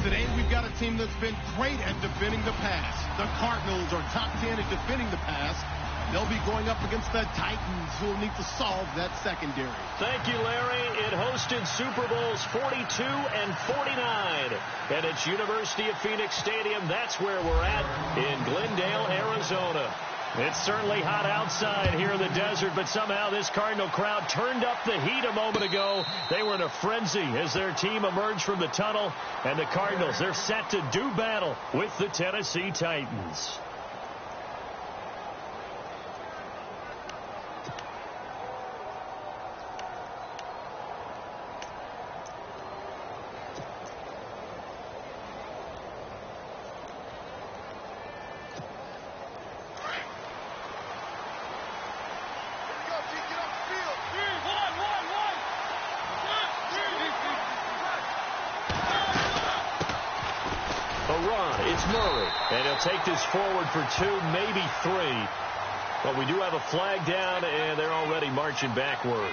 Today, we've got a team that's been great at defending the pass. The Cardinals are top 10 at defending the pass. They'll be going up against the Titans, who will need to solve that secondary. Thank you, Larry. It hosted Super Bowls 42 and 49. And it's University of Phoenix Stadium. That's where we're at in Glendale, Arizona. It's certainly hot outside here in the desert, but somehow this Cardinal crowd turned up the heat a moment ago. They were in a frenzy as their team emerged from the tunnel. And the Cardinals, they're set to do battle with the Tennessee Titans. It's Murray, and he'll take this forward for 2, maybe 3. But we do have a flag down, and they're already marching backward.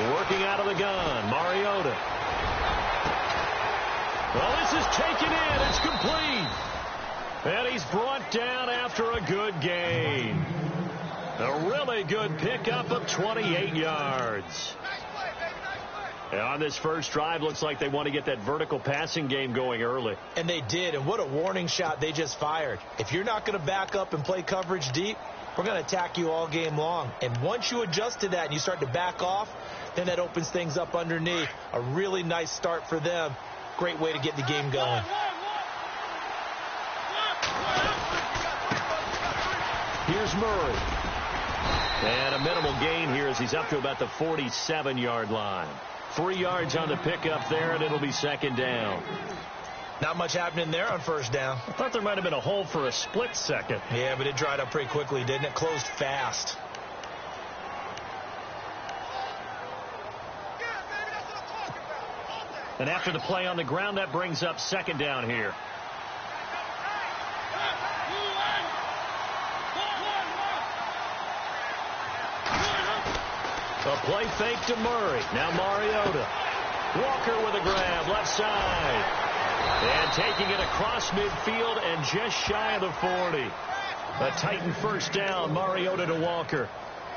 Working out of the gun, Mariota. Well, this is taken in. It's complete. And he's brought down after a good gain. A really good pickup of 28 yards. And on this first drive, looks like they want to get that vertical passing game going early. And they did, and what a warning shot they just fired. If you're not going to back up and play coverage deep, we're going to attack you all game long. And once you adjust to that and you start to back off, then that opens things up underneath. A really nice start for them. Great way to get the game going. Here's Murray. And a minimal gain here as he's up to about the 47-yard line. 3 yards on the pickup there, and it'll be second down. Not much happening there on first down. I thought there might have been a hole for a split second. Yeah, but it dried up pretty quickly, didn't it? Closed fast. And after the play on the ground, that brings up second down here. A play fake to Murray. Now Mariota. Walker with a grab, left side. And taking it across midfield and just shy of the 40. A Titan first down, Mariota to Walker.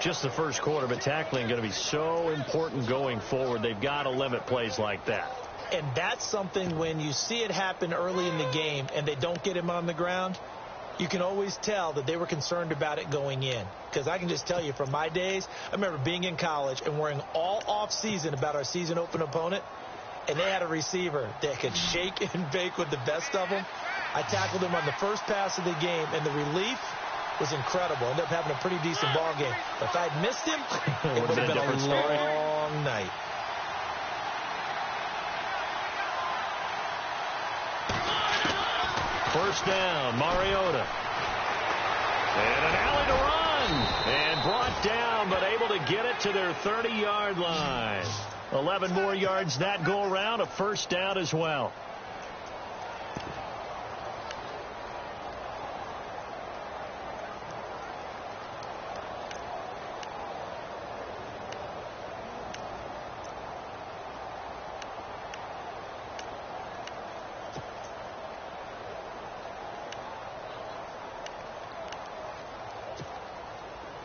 Just the first quarter, but tackling going to be so important going forward. They've got to limit plays like that. And that's something when you see it happen early in the game and they don't get him on the ground, you can always tell that they were concerned about it going in. Because I can just tell you from my days, I remember being in college and worrying all off season about our season open opponent. And they had a receiver that could shake and bake with the best of them. I tackled him on the first pass of the game, and the relief was incredible. Ended up having a pretty decent ball game. But if I'd missed him, it would have been a long night. First down, Mariota. And an alley to run. And brought down, but able to get it to their 30-yard line. 11 more yards that go around, a first down as well.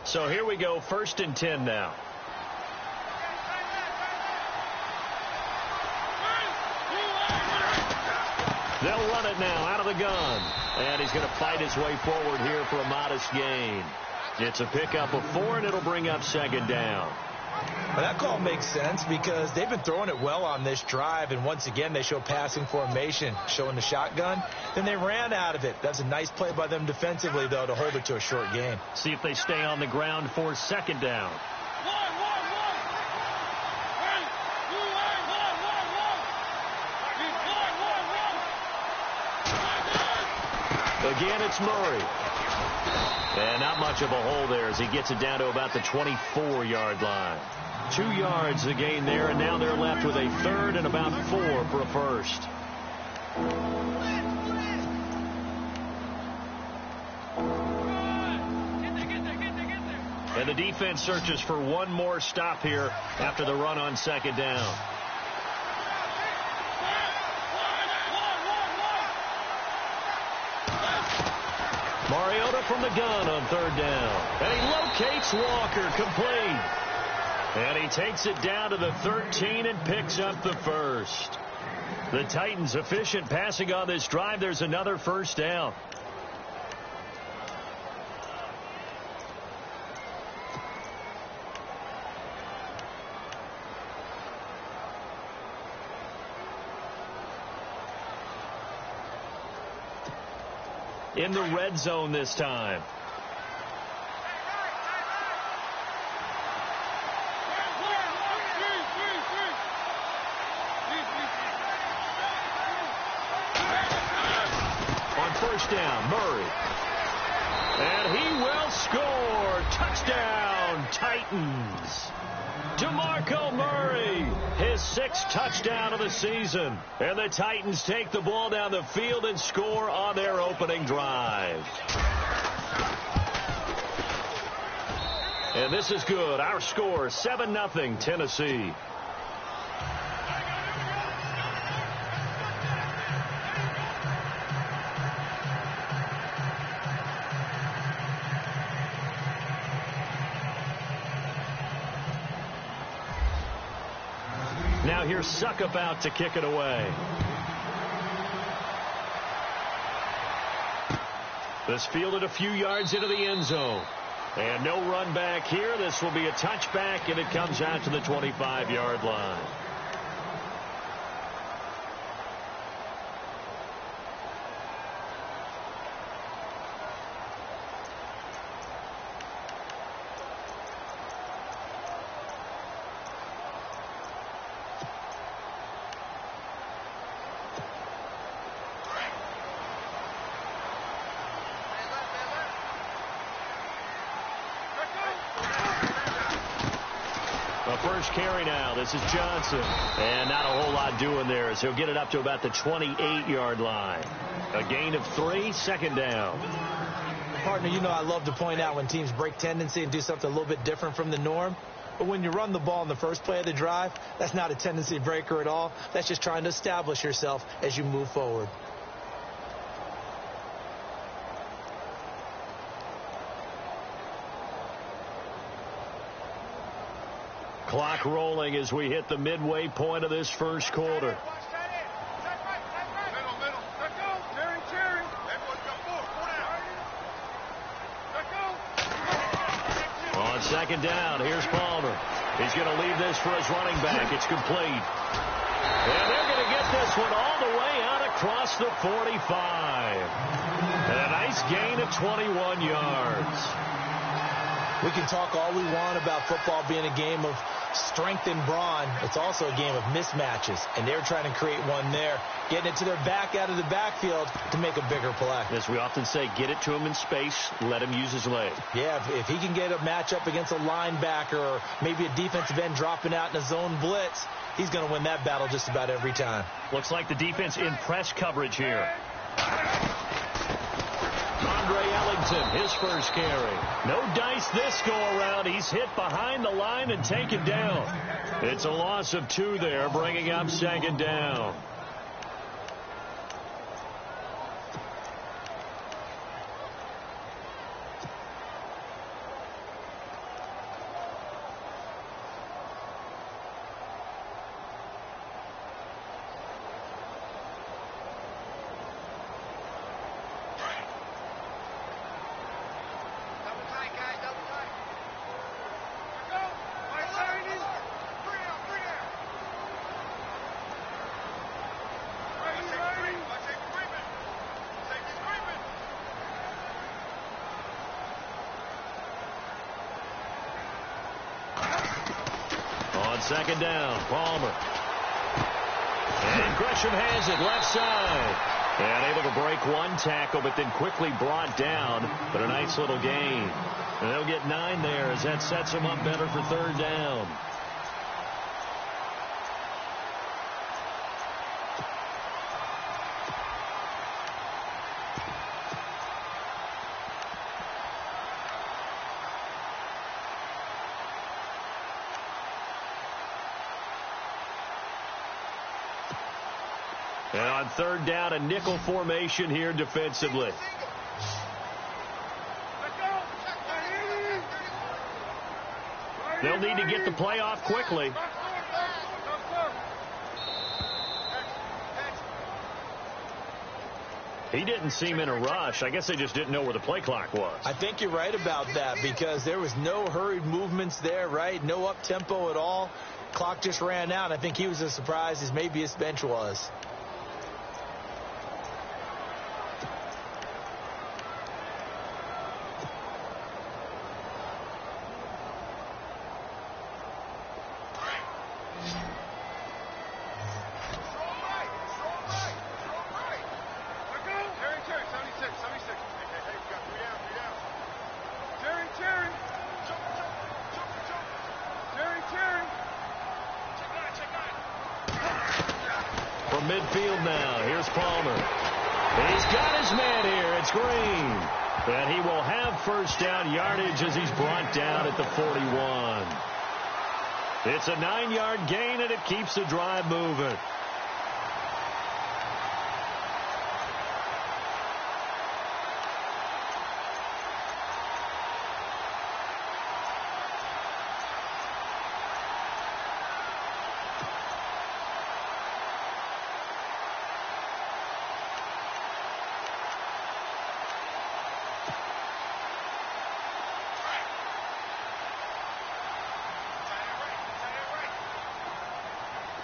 So here we go, 1st and 10 now. They'll run it now out of the gun. And he's going to fight his way forward here for a modest gain. It's a pickup of 4, and it'll bring up second down. Well, that call makes sense because they've been throwing it well on this drive, and once again they show passing formation, showing the shotgun. Then they ran out of it. That's a nice play by them defensively, though, to hold it to a short gain. See if they stay on the ground for second down. Again, it's Murray. And not much of a hole there as he gets it down to about the 24-yard line. 2 yards the gain there, and now they're left with a third and about 4 for a first. And the defense searches for one more stop here after the run on second down. Mariota from the gun on third down. And he locates Walker, complete. And he takes it down to the 13 and picks up the first. The Titans efficient passing on this drive. There's another first down. In the red zone this time. On first down, Murray. And he will score. Touchdown, Titans. DeMarco Murray, his 6th touchdown of the season. And the Titans take the ball down the field and score on their opening drive. And this is good. Our score, 7-0 Tennessee. Now here's Suckup out to kick it away. This fielded a few yards into the end zone. And no run back here. This will be a touchback, and it comes out to the 25-yard line. First carry now. This is Johnson. And not a whole lot doing there as he'll get it up to about the 28-yard line. A gain of 3, second down. Partner, you know I love to point out when teams break tendency and do something a little bit different from the norm. But when you run the ball in the first play of the drive, that's not a tendency breaker at all. That's just trying to establish yourself as you move forward. Clock rolling as we hit the midway point of this first quarter. On second down, here's Palmer. He's going to leave this for his running back. It's complete. And they're going to get this one all the way out across the 45. And a nice gain of 21 yards. We can talk all we want about football being a game of strength and brawn. It's also a game of mismatches, and they're trying to create one there, getting it to their back out of the backfield to make a bigger play. As we often say, get it to him in space, let him use his leg. Yeah, if he can get a matchup against a linebacker or maybe a defensive end dropping out in a zone blitz, he's going to win that battle just about every time. Looks like the defense in press coverage here. Andre Ellington, his first carry. No dice this go-around. He's hit behind the line and taken down. It's a loss of 2 there, bringing up second down. Second down, Palmer. And Gresham has it left side. And able to break one tackle, but then quickly brought down. But a nice little gain. And they'll get 9 there as that sets them up better for third down. And on third down, a nickel formation here defensively. They'll need to get the play off quickly. He didn't seem in a rush. I guess they just didn't know where the play clock was. I think you're right about that because there was no hurried movements there, right? No up-tempo at all. Clock just ran out. I think he was as surprised as maybe his bench was. From midfield now, here's Palmer. He's got his man here. It's Green. And he will have first down yardage as he's brought down at the 41. It's a 9-yard gain, and it keeps the drive moving.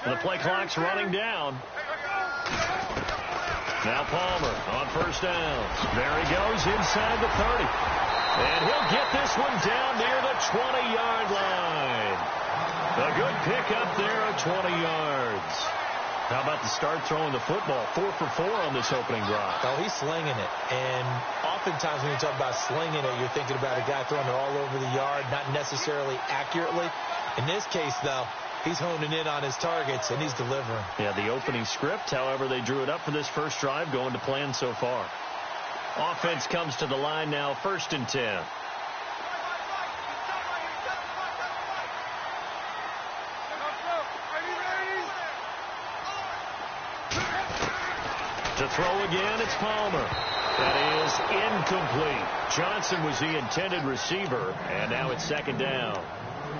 And the play clock's running down. Now Palmer on first down. There he goes inside the 30. And he'll get this one down near the 20-yard line. A good pickup there at 20 yards. How about the start throwing the football? 4 for 4 on this opening drive. Oh, he's slinging it. And oftentimes when you talk about slinging it, you're thinking about a guy throwing it all over the yard, not necessarily accurately. In this case, though, he's honing in on his targets, and he's delivering. Yeah, the opening script, however, they drew it up for this first drive, going to plan so far. Offense comes to the line now, 1st and 10. To throw again, it's Palmer. That is incomplete. Johnson was the intended receiver, and now it's 2nd down.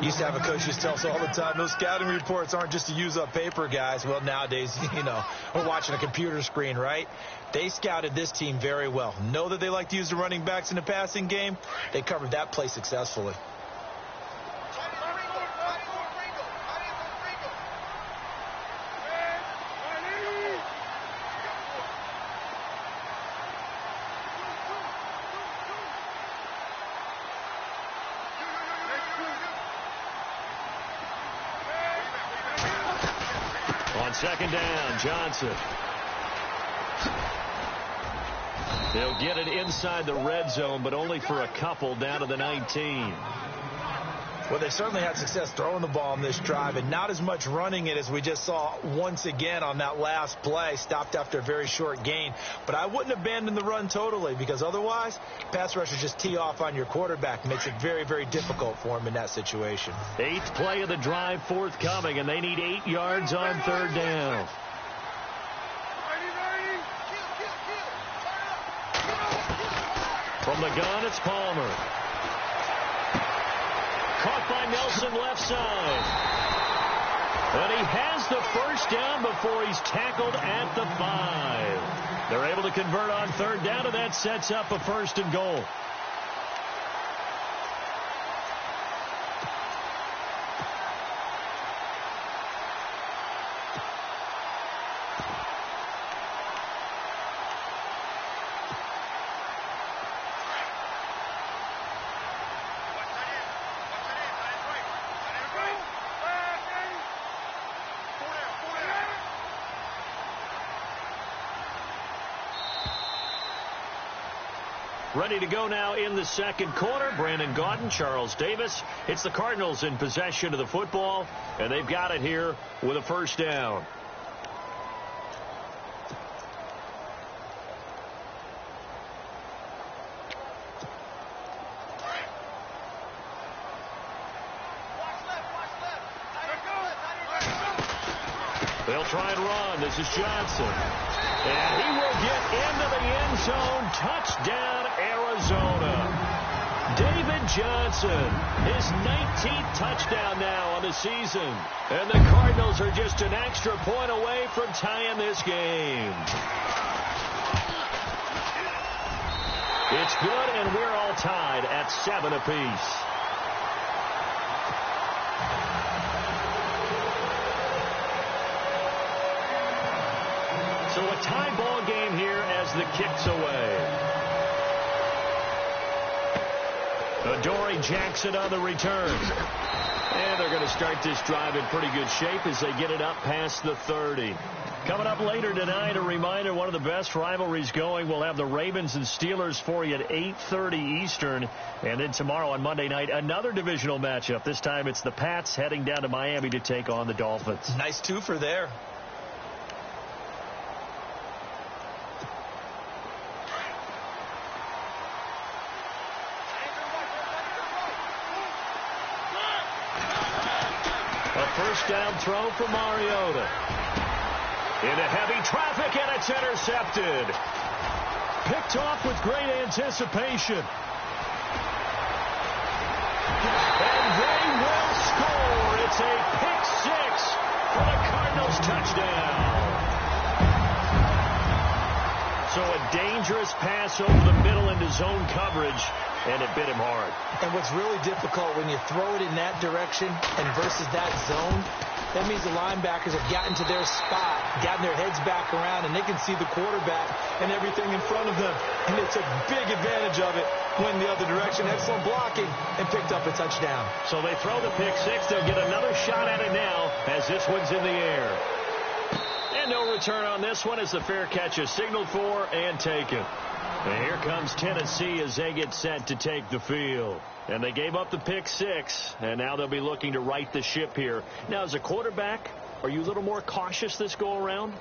Used to have a coach just tell us all the time, those scouting reports aren't just to use up paper, guys. Well, nowadays, we're watching a computer screen, right? They scouted this team very well. Know that they like to use the running backs in the passing game. They covered that play successfully. On 2nd down, Johnson. They'll get it inside the red zone, but only for a couple down to the 19. Well, they certainly had success throwing the ball on this drive, and not as much running it as we just saw once again on that last play, stopped after a very short gain. But I wouldn't abandon the run totally, because otherwise, pass rushers just tee off on your quarterback. Makes it very, very difficult for him in that situation. 8th play of the drive forthcoming, and they need 8 yards on 3rd down. From the gun, it's Palmer. Caught by Nelson left side. And he has the first down before he's tackled at the 5. They're able to convert on 3rd down, and that sets up a 1st and goal. Ready to go now in the second quarter. Brandon Gaudin, Charles Davis. It's the Cardinals in possession of the football, and they've got it here with a first down. They'll try and run. This is Johnson. And he will get into the end zone. Touchdown, Arizona. David Johnson, his 19th touchdown now on the season. And the Cardinals are just an extra point away from tying this game. It's good, and we're all tied at 7 apiece. So a tie ball game here as the kick's away. Adoree Jackson on the return. And they're going to start this drive in pretty good shape as they get it up past the 30. Coming up later tonight, a reminder, one of the best rivalries going. We'll have the Ravens and Steelers for you at 8:30 Eastern. And then tomorrow on Monday night, another divisional matchup. This time it's the Pats heading down to Miami to take on the Dolphins. Nice twofer there. First down throw for Mariota. Into heavy traffic, and it's intercepted. Picked off with great anticipation. And they will score. It's a pick six for the Cardinals touchdown. So a dangerous pass over the middle into zone coverage, and it bit him hard. And what's really difficult when you throw it in that direction and versus that zone, that means the linebackers have gotten to their spot, gotten their heads back around, and they can see the quarterback and everything in front of them. And it's a big advantage of it when the other direction. Excellent blocking and picked up a touchdown. So they throw the pick six. They'll get another shot at it now as this one's in the air. And no return on this one as the fair catch is signaled for and taken. And here comes Tennessee as they get set to take the field. And they gave up the pick six, and now they'll be looking to right the ship here. Now, as a quarterback, are you a little more cautious this go-around?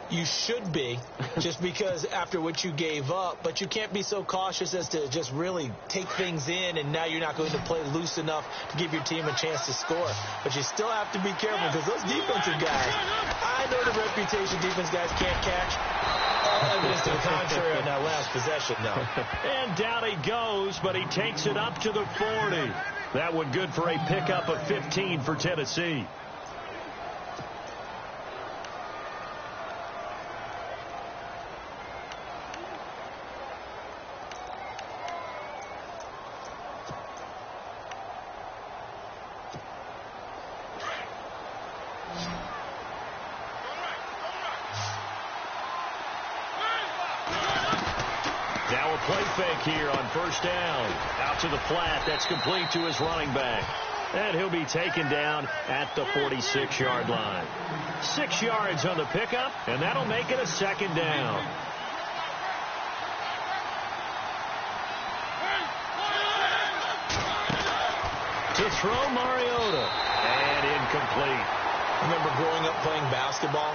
You should be, just because after what you gave up. But you can't be so cautious as to just really take things in, and now you're not going to play loose enough to give your team a chance to score. But you still have to be careful because those defensive guys, I know the reputation defense guys can't catch. Evidence to the contrary on that last possession, though. And down he goes, but he takes it up to the 40. That one good for a pickup of 15 for Tennessee. Play fake here on first down. Out to the flat. That's complete to his running back. And he'll be taken down at the 46-yard line. 6 yards on the pickup, and that'll make it a second down. To throw Mariota. And incomplete. Remember growing up playing basketball?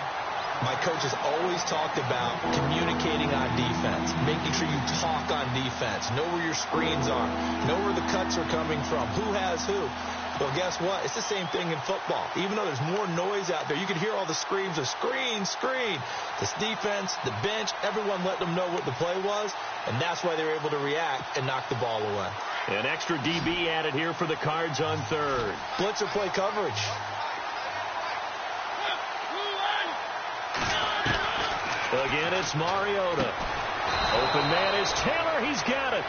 My coaches always talked about communicating on defense, making sure you talk on defense, know where your screens are, know where the cuts are coming from, who has who. Well, guess what? It's the same thing in football. Even though there's more noise out there, you can hear all the screams of screen, screen. This defense, the bench, everyone let them know what the play was, and that's why they were able to react and knock the ball away. An extra DB added here for the Cards on third. Blitzer play coverage. Again, it's Mariota. Open man is Taylor. He's got it.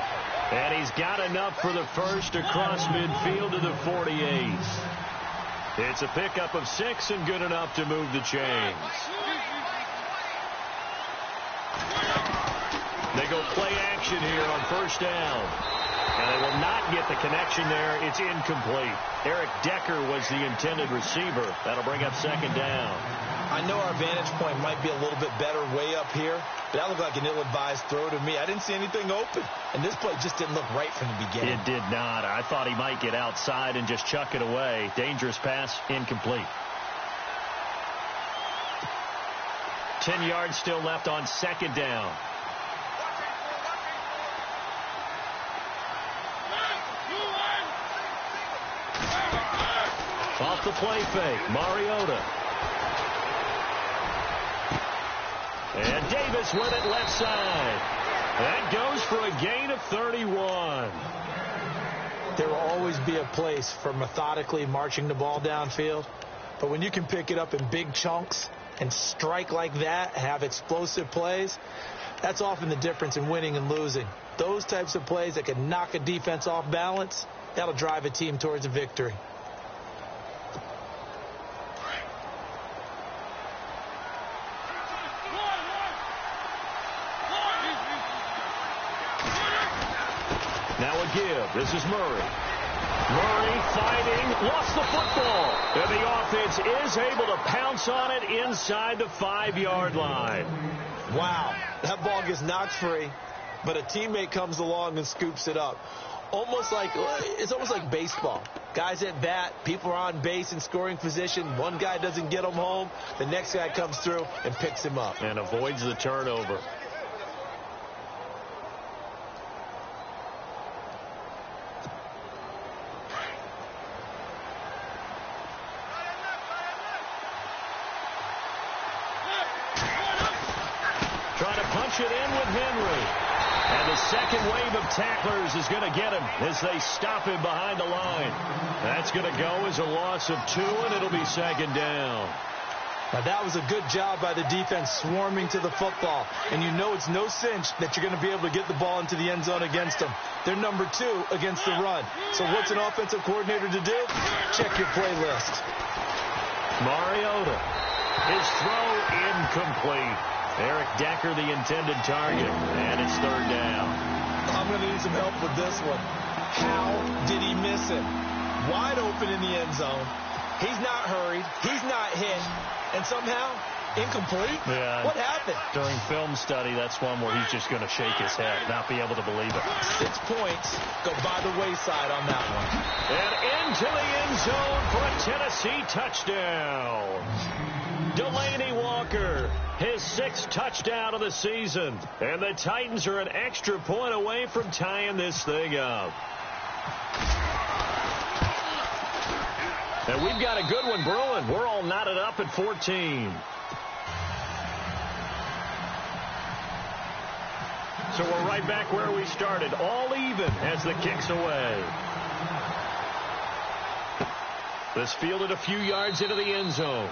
And he's got enough for the first across midfield to the 48. It's a pickup of 6 and good enough to move the chains. They go play action here on first down. And they will not get the connection there. It's incomplete. Eric Decker was the intended receiver. That'll bring up second down. I know our vantage point might be a little bit better way up here, but that looked like an ill-advised throw to me. I didn't see anything open, and this play just didn't look right from the beginning. It did not. I thought he might get outside and just chuck it away. Dangerous pass, incomplete. 10 yards still left on second down. Off the play fake, Mariota. And Davis with it left side. That goes for a gain of 31. There will always be a place for methodically marching the ball downfield. But when you can pick it up in big chunks and strike like that, have explosive plays, that's often the difference in winning and losing. Those types of plays that can knock a defense off balance, that'll drive a team towards a victory. Now a give. This is Murray. Murray fighting, lost the football. And the offense is able to pounce on it inside the 5-yard line. Wow, that ball gets knocked free, but a teammate comes along and scoops it up. It's almost like baseball. Guys at bat, people are on base in scoring position. One guy doesn't get him home. The next guy comes through and picks him up. And avoids the turnover. Trying to punch it in with Henry. And the second wave of tacklers is going to get him as they stop him behind the line. That's going to go as a loss of 2, and it'll be second down. Now, that was a good job by the defense swarming to the football. And you know it's no cinch that you're going to be able to get the ball into the end zone against them. They're number 2 against the run. So what's an offensive coordinator to do? Check your play list. Mariota. His throw incomplete. Eric Decker, the intended target, and it's third down. I'm going to need some help with this one. How did he miss him? Wide open in the end zone. He's not hurried. He's not hit. And somehow, incomplete? Yeah. What happened? During film study, that's one where he's just going to shake his head, not be able to believe it. 6 points go by the wayside on that one. And into the end zone for a Tennessee touchdown. Delaney Walker, his 6th touchdown of the season. And the Titans are an extra point away from tying this thing up. And we've got a good one brewing. We're all knotted up at 14. So we're right back where we started, all even as the kick's away. This fielded a few yards into the end zone.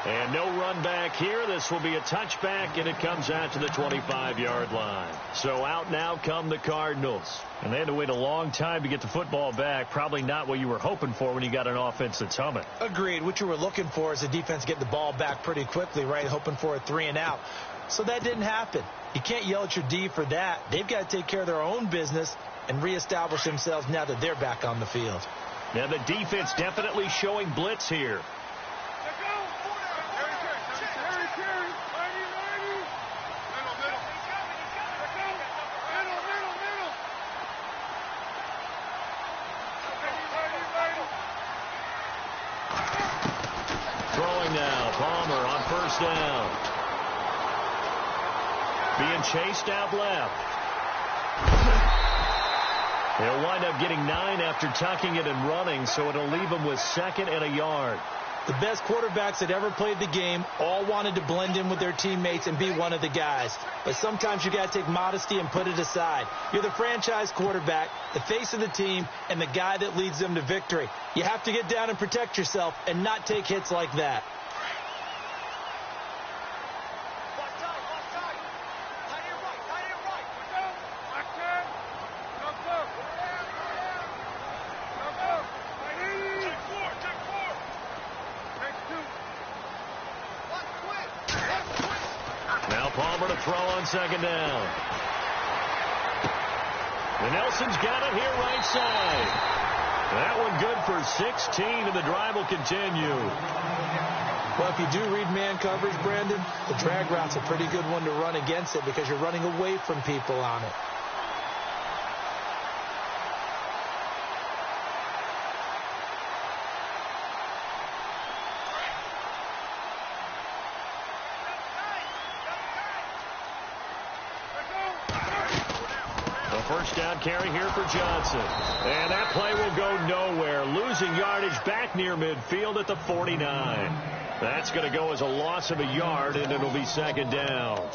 And no run back here. This will be a touchback, and it comes out to the 25-yard line. So out now come the Cardinals. And they had to wait a long time to get the football back. Probably not what you were hoping for when you got an offense that's humming. Agreed. What you were looking for is the defense get the ball back pretty quickly, right? Hoping for a 3-and-out. So that didn't happen. You can't yell at your D for that. They've got to take care of their own business and reestablish themselves now that they're back on the field. Now the defense definitely showing blitz here. Throwing now, Palmer on first down. Being chased out left. He'll wind up getting 9 after tucking it and running, so it'll leave him with 2nd and a yard. The best quarterbacks that ever played the game all wanted to blend in with their teammates and be one of the guys. But sometimes you got to take modesty and put it aside. You're the franchise quarterback, the face of the team, and the guy that leads them to victory. You have to get down and protect yourself and not take hits like that. Palmer to throw on second down. And Nelson's got it here right side. That one good for 16, and the drive will continue. Well, if you do read man coverage, Brandon, the drag route's a pretty good one to run against it because you're running away from people on it. First down carry here for Johnson. And that play will go nowhere. Losing yardage back near midfield at the 49. That's going to go as a loss of a yard, and it'll be second down.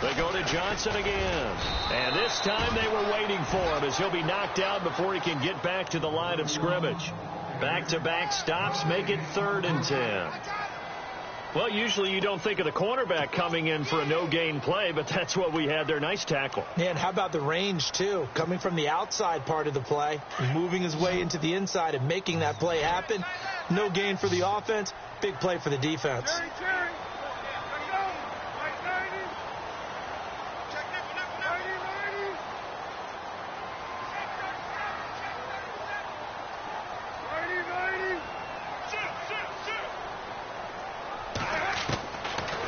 They go to Johnson again. And this time they were waiting for him as he'll be knocked out before he can get back to the line of scrimmage. Back-to-back stops make it 3rd and 10. Well, usually you don't think of the cornerback coming in for a no-gain play, but that's what we had there. Nice tackle. Man, how about the range, too? Coming from the outside part of the play, moving his way into the inside and making that play happen. No gain for the offense, big play for the defense.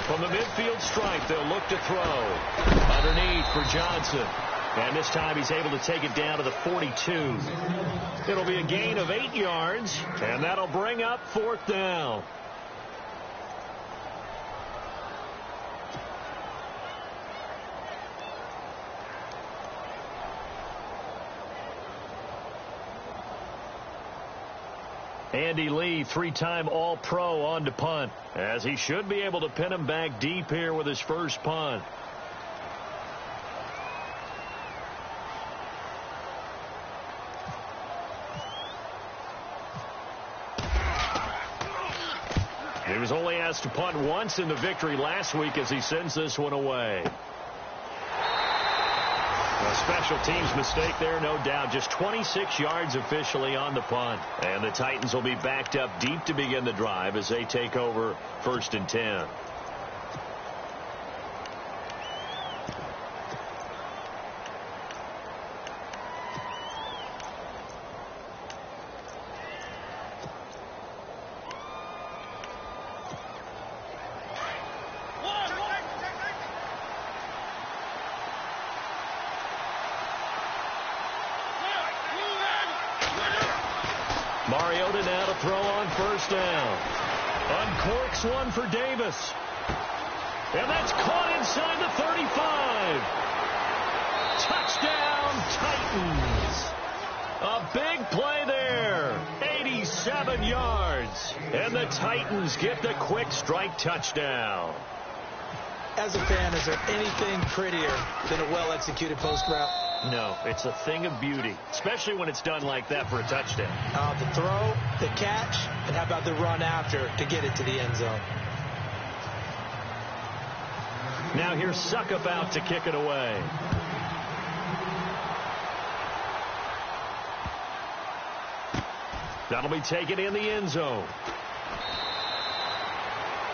From the midfield stripe, they'll look to throw. Underneath for Johnson. And this time he's able to take it down to the 42. It'll be a gain of 8 yards, and that'll bring up 4th down. Andy Lee, 3-time All-Pro on to punt, as he should be able to pin him back deep here with his first punt. He was only asked to punt once in the victory last week as he sends this one away. A special teams mistake there, no doubt. Just 26 yards officially on the punt. And the Titans will be backed up deep to begin the drive as they take over 1st and 10. Mariota now to throw on 1st down. Uncorks one for Davis. And that's caught inside the 35. Touchdown, Titans. A big play there. 87 yards. And the Titans get the quick strike touchdown. As a fan, is there anything prettier than a well-executed post route? No, it's a thing of beauty, especially when it's done like that for a touchdown. The throw, the catch, and how about the run after to get it to the end zone? Now here's Suckup out to kick it away. That'll be taken in the end zone.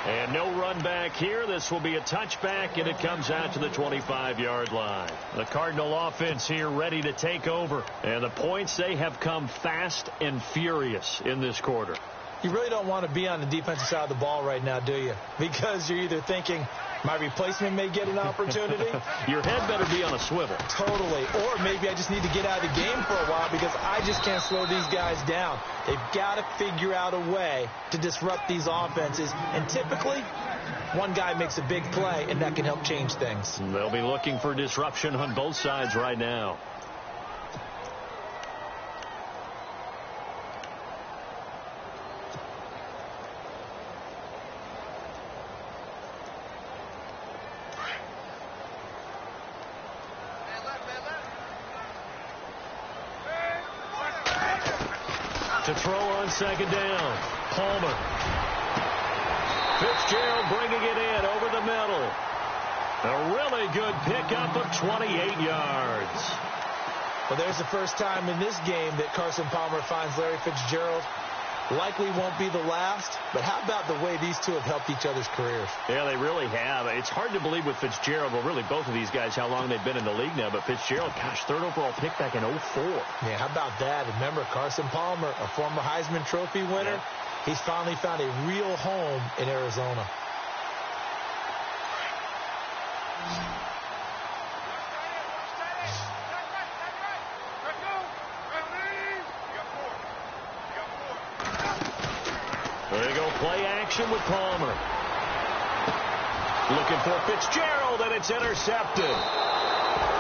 And no run back here. This will be a touchback, and it comes out to the 25-yard line. The Cardinal offense here ready to take over. And the points, they have come fast and furious in this quarter. You really don't want to be on the defensive side of the ball right now, do you? Because you're either thinking, my replacement may get an opportunity. Your head better be on a swivel. Totally. Or maybe I just need to get out of the game for a while because I just can't slow these guys down. They've got to figure out a way to disrupt these offenses. And typically, one guy makes a big play, and that can help change things. They'll be looking for disruption on both sides right now. To throw on 2nd down. Palmer. Fitzgerald bringing it in over the middle. A really good pickup of 28 yards. Well, there's the first time in this game that Carson Palmer finds Larry Fitzgerald. Likely won't be the last, but how about the way these two have helped each other's careers? Yeah, they really have. It's hard to believe with Fitzgerald, well, really both of these guys, how long they've been in the league now. But Fitzgerald, gosh, third overall pick back in 2004. Yeah, how about that? Remember, Carson Palmer, a former Heisman Trophy winner, he's finally found a real home in Arizona. There you go, play action with Palmer. Looking for Fitzgerald, and it's intercepted.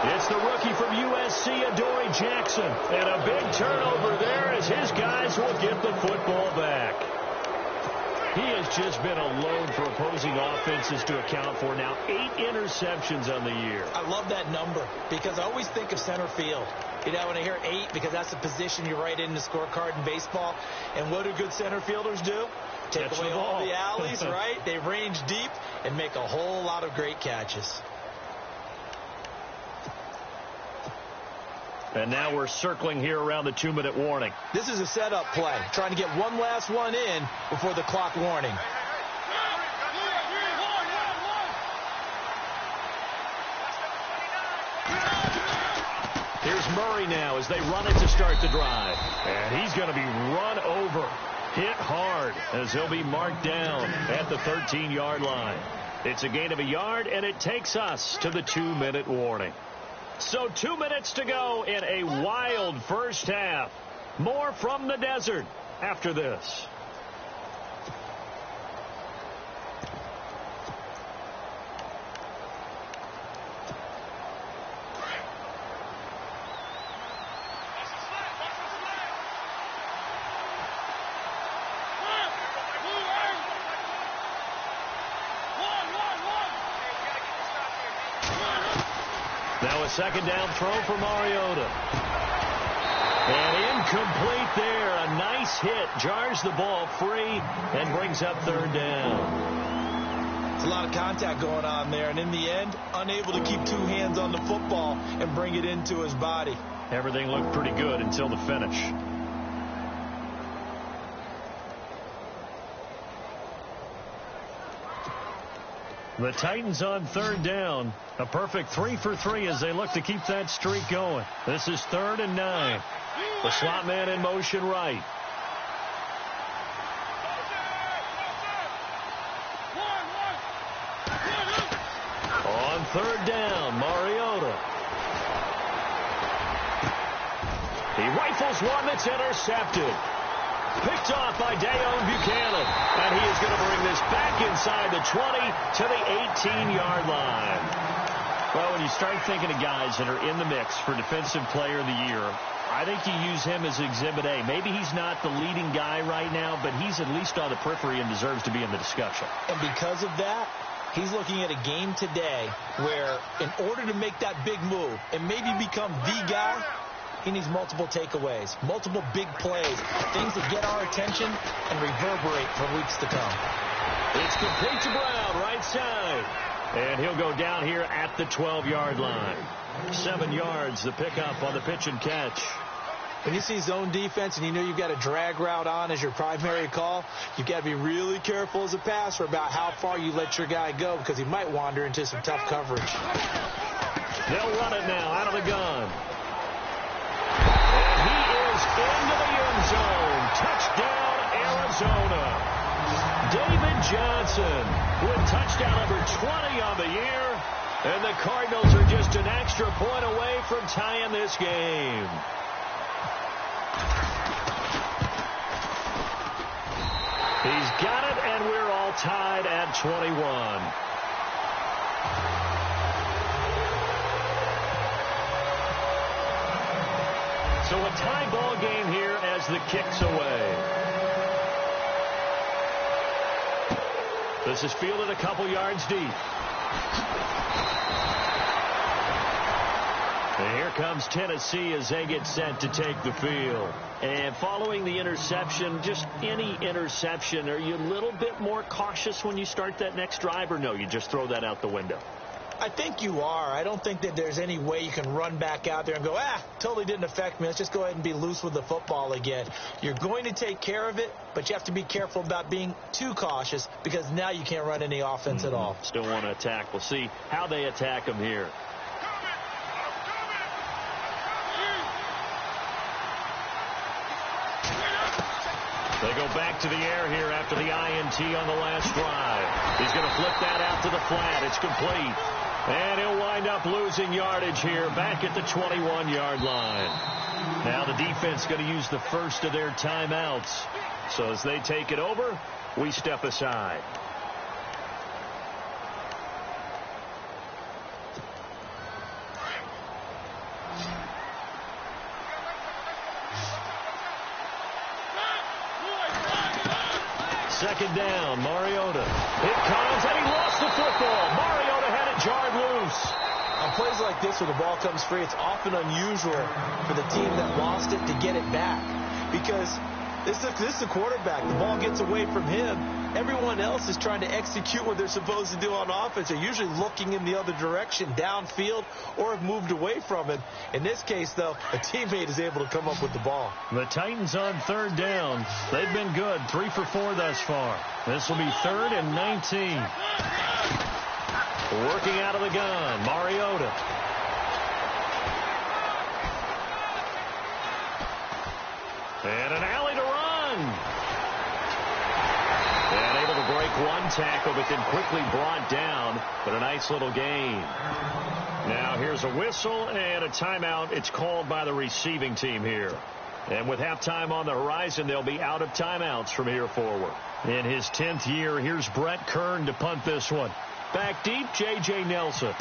It's the rookie from USC, Adoree Jackson. And a big turnover there as his guys will get the football back. He has just been a load for opposing offenses to account for. Now 8 interceptions on the year. I love that number because I always think of center field. You know, when I hear 8, because that's the position you write in the scorecard in baseball. And what do good center fielders do? Take away all the alleys, right? They range deep and make a whole lot of great catches. And now we're circling here around the 2-minute warning. This is a setup play, trying to get one last one in before the clock warning. Here's Murray now as they run it to start the drive. And he's going to be run over, hit hard, as he'll be marked down at the 13-yard line. It's a gain of a yard, and it takes us to the 2-minute warning. So 2 minutes to go in a wild first half. More from the desert after this. Now a second down throw for Mariota. And incomplete there. A nice hit. Jars the ball free and brings up third down. There's a lot of contact going on there. And in the end, unable to keep two hands on the football and bring it into his body. Everything looked pretty good until the finish. The Titans on third down. A perfect 3 for 3 as they look to keep that streak going. This is 3rd and 9. The slot man in motion right. On third down, Mariota. He rifles one that's intercepted. Picked off by Dayon Buchanan. And he is going to bring this back inside the 20 to the 18-yard line. Well, when you start thinking of guys that are in the mix for Defensive Player of the Year, I think you use him as Exhibit A. Maybe he's not the leading guy right now, but he's at least on the periphery and deserves to be in the discussion. And because of that, he's looking at a game today where in order to make that big move and maybe become the guy, he needs multiple takeaways, multiple big plays, things that get our attention and reverberate for weeks to come. It's complete to Brown, right side. And he'll go down here at the 12-yard line. 7 yards, the pickup on the pitch and catch. When you see zone defense and you know you've got a drag route on as your primary call, you've got to be really careful as a passer about how far you let your guy go because he might wander into some tough coverage. They'll run it now out of the gun. And he is into the end zone. Touchdown, Arizona. David Johnson with touchdown number 20 on the year. And the Cardinals are just an extra point away from tying this game. He's got it, and we're all tied at 21. So a tie ball game here as the kick's away. This is fielded a couple yards deep. And here comes Tennessee as they get set to take the field. And following the interception, just any interception, are you a little bit more cautious when you start that next drive, or no, you just throw that out the window? I think you are. I don't think that there's any way you can run back out there and go, totally didn't affect me. Let's just go ahead and be loose with the football again. You're going to take care of it, but you have to be careful about being too cautious because now you can't run any offense at all. Still want to attack. We'll see how they attack them here. They go back to the air here after the INT on the last drive. He's going to flip that out to the flat. It's complete. And he'll wind up losing yardage here back at the 21-yard line. Now the defense going to use the first of their timeouts. So as they take it over, we step aside. Second down, Mariota. It comes, and he lost the football. Mariota had it jarred loose. On plays like this where the ball comes free, it's often unusual for the team that lost it to get it back. Because this is the quarterback. The ball gets away from him. Everyone else is trying to execute what they're supposed to do on offense. They're usually looking in the other direction, downfield, or have moved away from it. In this case, though, a teammate is able to come up with the ball. The Titans on third down. They've been good, 3 for 4 thus far. This will be 3rd and 19. Working out of the gun, Mariota. And an alley to run. And able to break one tackle, but then quickly brought down. But a nice little gain. Now here's a whistle and a timeout. It's called by the receiving team here. And with halftime on the horizon, they'll be out of timeouts from here forward. In his 10th year, here's Brett Kern to punt this one. Back deep, J.J. Nelson.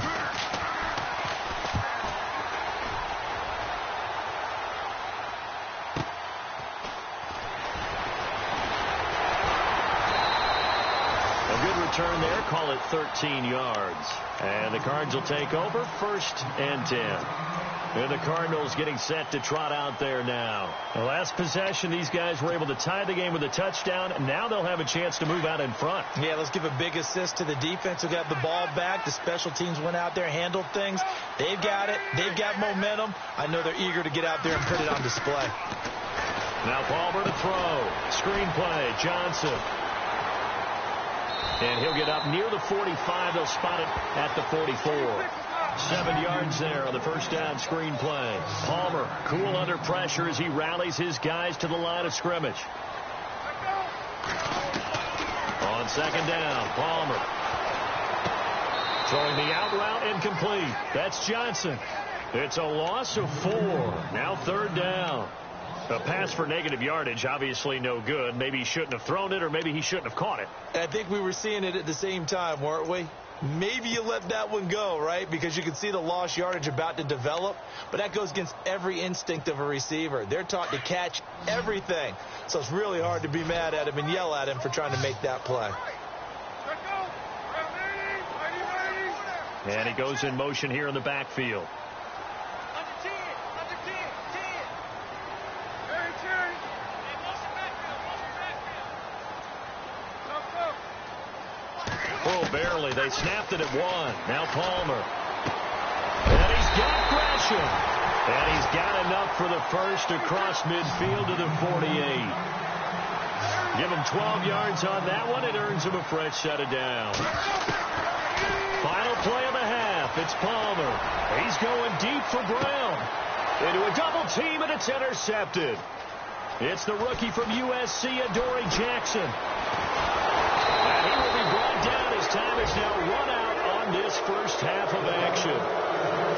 Turn there, call it 13 yards. And the Cards will take over, 1st and 10. And the Cardinals getting set to trot out there now. The last possession, these guys were able to tie the game with a touchdown, and now they'll have a chance to move out in front. Yeah, let's give a big assist to the defense who got the ball back. The special teams went out there, handled things. They've got it. They've got momentum. I know they're eager to get out there and put it on display. Now Palmer to throw. Screenplay, Johnson. And he'll get up near the 45. They'll spot it at the 44. 7 yards there on the first down screen play. Palmer cool under pressure as he rallies his guys to the line of scrimmage. On second down, Palmer. Throwing the out route incomplete. That's Johnson. It's a loss of 4. Now 3rd down. A pass for negative yardage, obviously no good. Maybe he shouldn't have thrown it, or maybe he shouldn't have caught it. I think we were seeing it at the same time, weren't we? Maybe you let that one go, right? Because you can see the lost yardage about to develop. But that goes against every instinct of a receiver. They're taught to catch everything. So it's really hard to be mad at him and yell at him for trying to make that play. And he goes in motion here in the backfield. Oh, barely. They snapped it at 1. Now Palmer. And he's got Gresham. And he's got enough for the first across midfield to the 48. Give him 12 yards on that one. It earns him a fresh set of downs. Final play of the half. It's Palmer. He's going deep for Brown. Into a double team, and it's intercepted. It's the rookie from USC, Adoree Jackson. And he will be brought down. His time is now run out on this first half of action.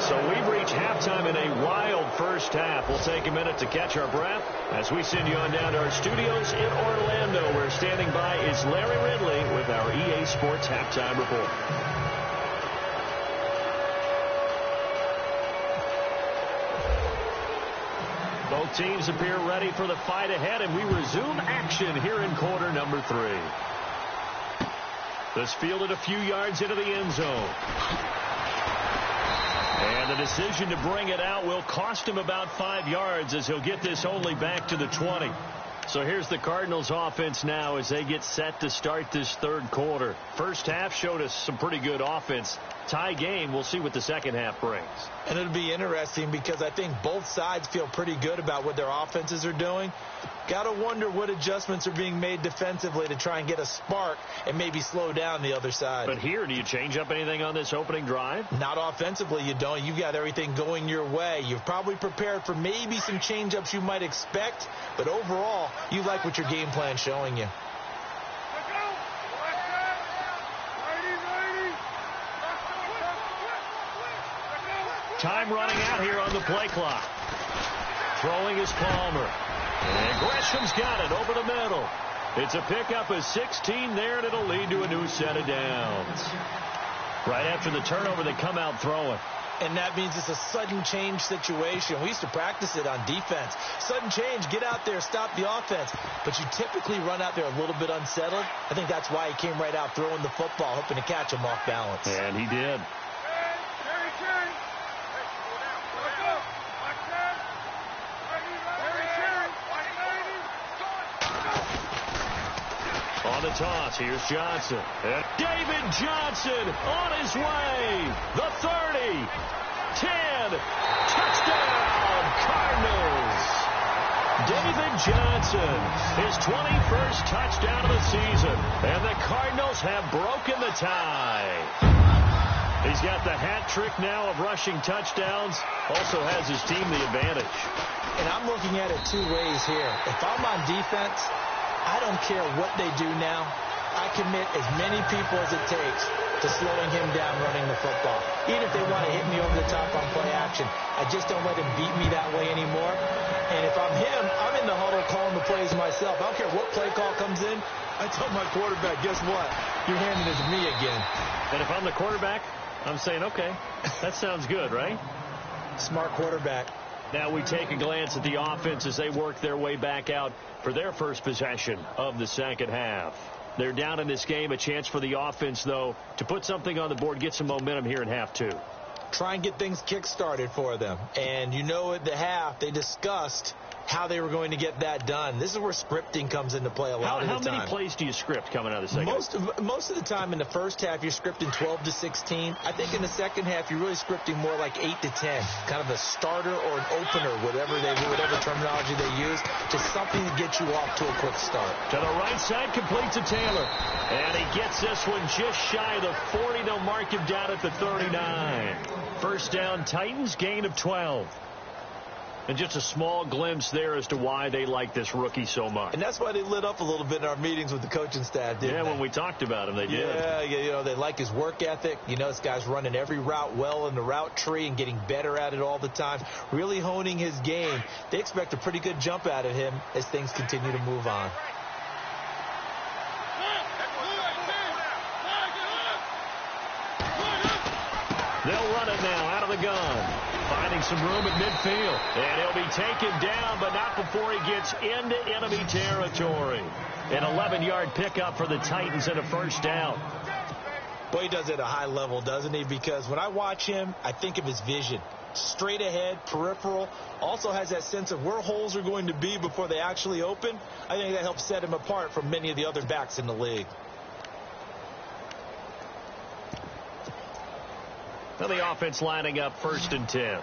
So we've reached halftime in a wild first half. We'll take a minute to catch our breath as we send you on down to our studios in Orlando, where standing by is Larry Ridley with our EA Sports Halftime Report. Both teams appear ready for the fight ahead, and we resume action here in quarter number 3. This fielded a few yards into the end zone. And the decision to bring it out will cost him about 5 yards as he'll get this only back to the 20. So here's the Cardinals offense now as they get set to start this third quarter. First half showed us some pretty good offense. Tie game. We'll see what the second half brings. And it'll be interesting because I think both sides feel pretty good about what their offenses are doing. Got to wonder what adjustments are being made defensively to try and get a spark and maybe slow down the other side. But here, do you change up anything on this opening drive? Not offensively, you don't. You've got everything going your way. You've probably prepared for maybe some change-ups you might expect, but overall, you like what your game plan's showing you. Time running out here on the play clock. Throwing is Palmer. And Gresham's got it over the middle. It's a pickup of 16 there, and it'll lead to a new set of downs. Right after the turnover, they come out throwing. And that means it's a sudden change situation. We used to practice it on defense. Sudden change, get out there, stop the offense. But you typically run out there a little bit unsettled. I think that's why he came right out throwing the football, hoping to catch him off balance. And he did. On the toss, here's Johnson. And David Johnson on his way. The 30, 10, touchdown, Cardinals. David Johnson, his 21st touchdown of the season. And the Cardinals have broken the tie. He's got the hat trick now of rushing touchdowns. Also has his team the advantage. And I'm looking at it two ways here. If I'm on defense, I don't care what they do now. I commit as many people as it takes to slowing him down running the football. Even if they want to hit me over the top on play action, I just don't let him beat me that way anymore. And if I'm him, I'm in the huddle calling the plays myself. I don't care what play call comes in. I tell my quarterback, guess what? You're handing it to me again. And if I'm the quarterback, I'm saying, okay, that sounds good, right? Smart quarterback. Now we take a glance at the offense as they work their way back out for their first possession of the second half. They're down in this game. A chance for the offense, though, to put something on the board, get some momentum here in half two. Try and get things kick-started for them. And you know at the half, they discussed how they were going to get that done. This is where scripting comes into play a lot of the time. How many plays do you script coming out of the second half? Most of the time in the first half, you're scripting 12 to 16. I think in the second half, you're really scripting more like 8 to 10. Kind of a starter or an opener, whatever terminology they use, just something to get you off to a quick start. To the right side, complete to Taylor. And he gets this one just shy of the 40. They'll mark him down at the 39. First down, Titans, gain of 12. And just a small glimpse there as to why they like this rookie so much. And that's why they lit up a little bit in our meetings with the coaching staff, didn't they? Yeah, when we talked about him, they did. Yeah, you know, they like his work ethic. You know, this guy's running every route well in the route tree and getting better at it all the time, really honing his game. They expect a pretty good jump out of him as things continue to move on. They'll run it now out of the gun. Finding some room at midfield. And he'll be taken down, but not before he gets into enemy territory. An 11-yard pickup for the Titans and a first down. Boy, he does it at a high level, doesn't he? Because when I watch him, I think of his vision. Straight ahead, peripheral. Also has that sense of where holes are going to be before they actually open. I think that helps set him apart from many of the other backs in the league. Well, the offense lining up 1st and 10.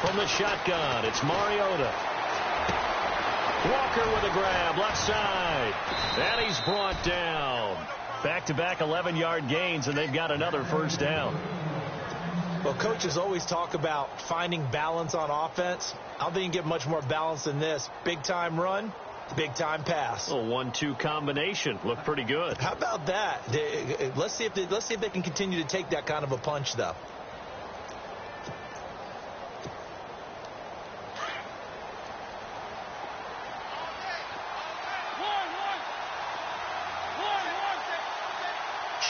From the shotgun, it's Mariota. Walker with a grab, left side. And he's brought down. Back-to-back 11-yard gains, and they've got another first down. Well, coaches always talk about finding balance on offense. I don't think you can get much more balance than this. Big-time run, big-time pass. A 1-2 combination. Looked pretty good. How about that? Let's see if they can continue to take that kind of a punch, though.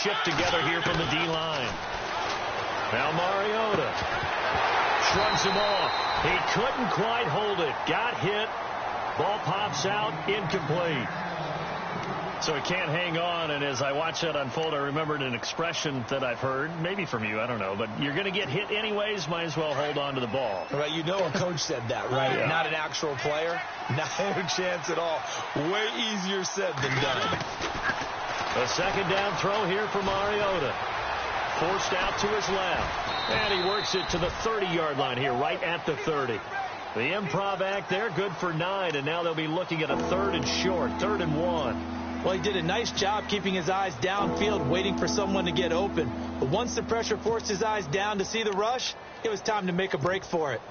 Shift together here from the D-line. Now Mariota shrugs him off. He couldn't quite hold it. Got hit. Ball pops out. Incomplete. So he can't hang on, and as I watch that unfold, I remembered an expression that I've heard, maybe from you, I don't know, but you're going to get hit anyways, might as well hold on to the ball. Right, you know a coach said that, right? Yeah. Not an actual player. Not a chance at all. Way easier said than done. A second down throw here for Mariota. Forced out to his left. And he works it to the 30-yard line here, right at the 30. The improv act there, good for 9, and now they'll be looking at a 3rd and short, 3rd and 1. Well, he did a nice job keeping his eyes downfield, waiting for someone to get open. But once the pressure forced his eyes down to see the rush, it was time to make a break for it.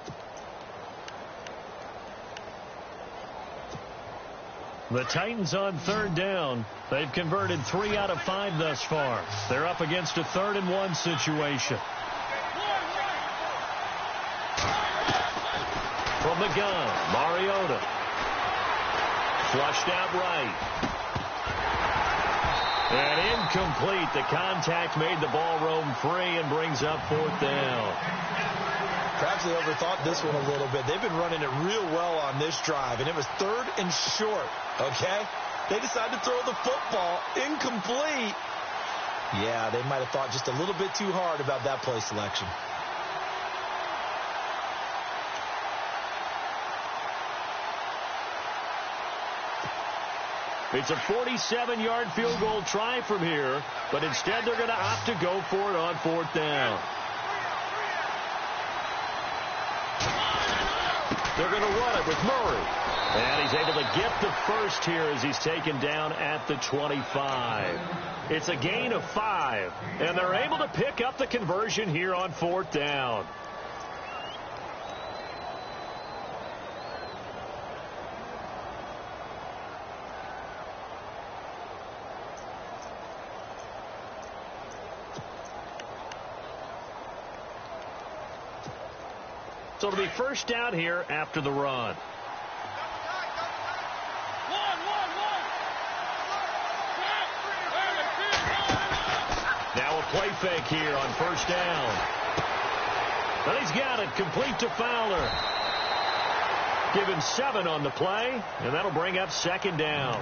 The Titans on 3rd down. They've converted 3 out of 5 thus far. They're up against a 3rd and 1 situation. From the gun, Mariota. Flushed out right. And incomplete. The contact made the ball roam free and brings up 4th down. Perhaps they overthought this one a little bit. They've been running it real well on this drive, and it was 3rd and short, okay? They decided to throw the football. Incomplete. Yeah, they might have thought just a little bit too hard about that play selection. It's a 47-yard field goal try from here, but instead they're going to opt to go for it on 4th down. They're going to run it with Murray. And he's able to get the first here as he's taken down at the 25. It's a gain of 5, and they're able to pick up the conversion here on 4th down. So it'll be first down here after the run. Now a play fake here on first down. But he's got it complete to Fowler. Given 7 on the play, and that'll bring up 2nd down.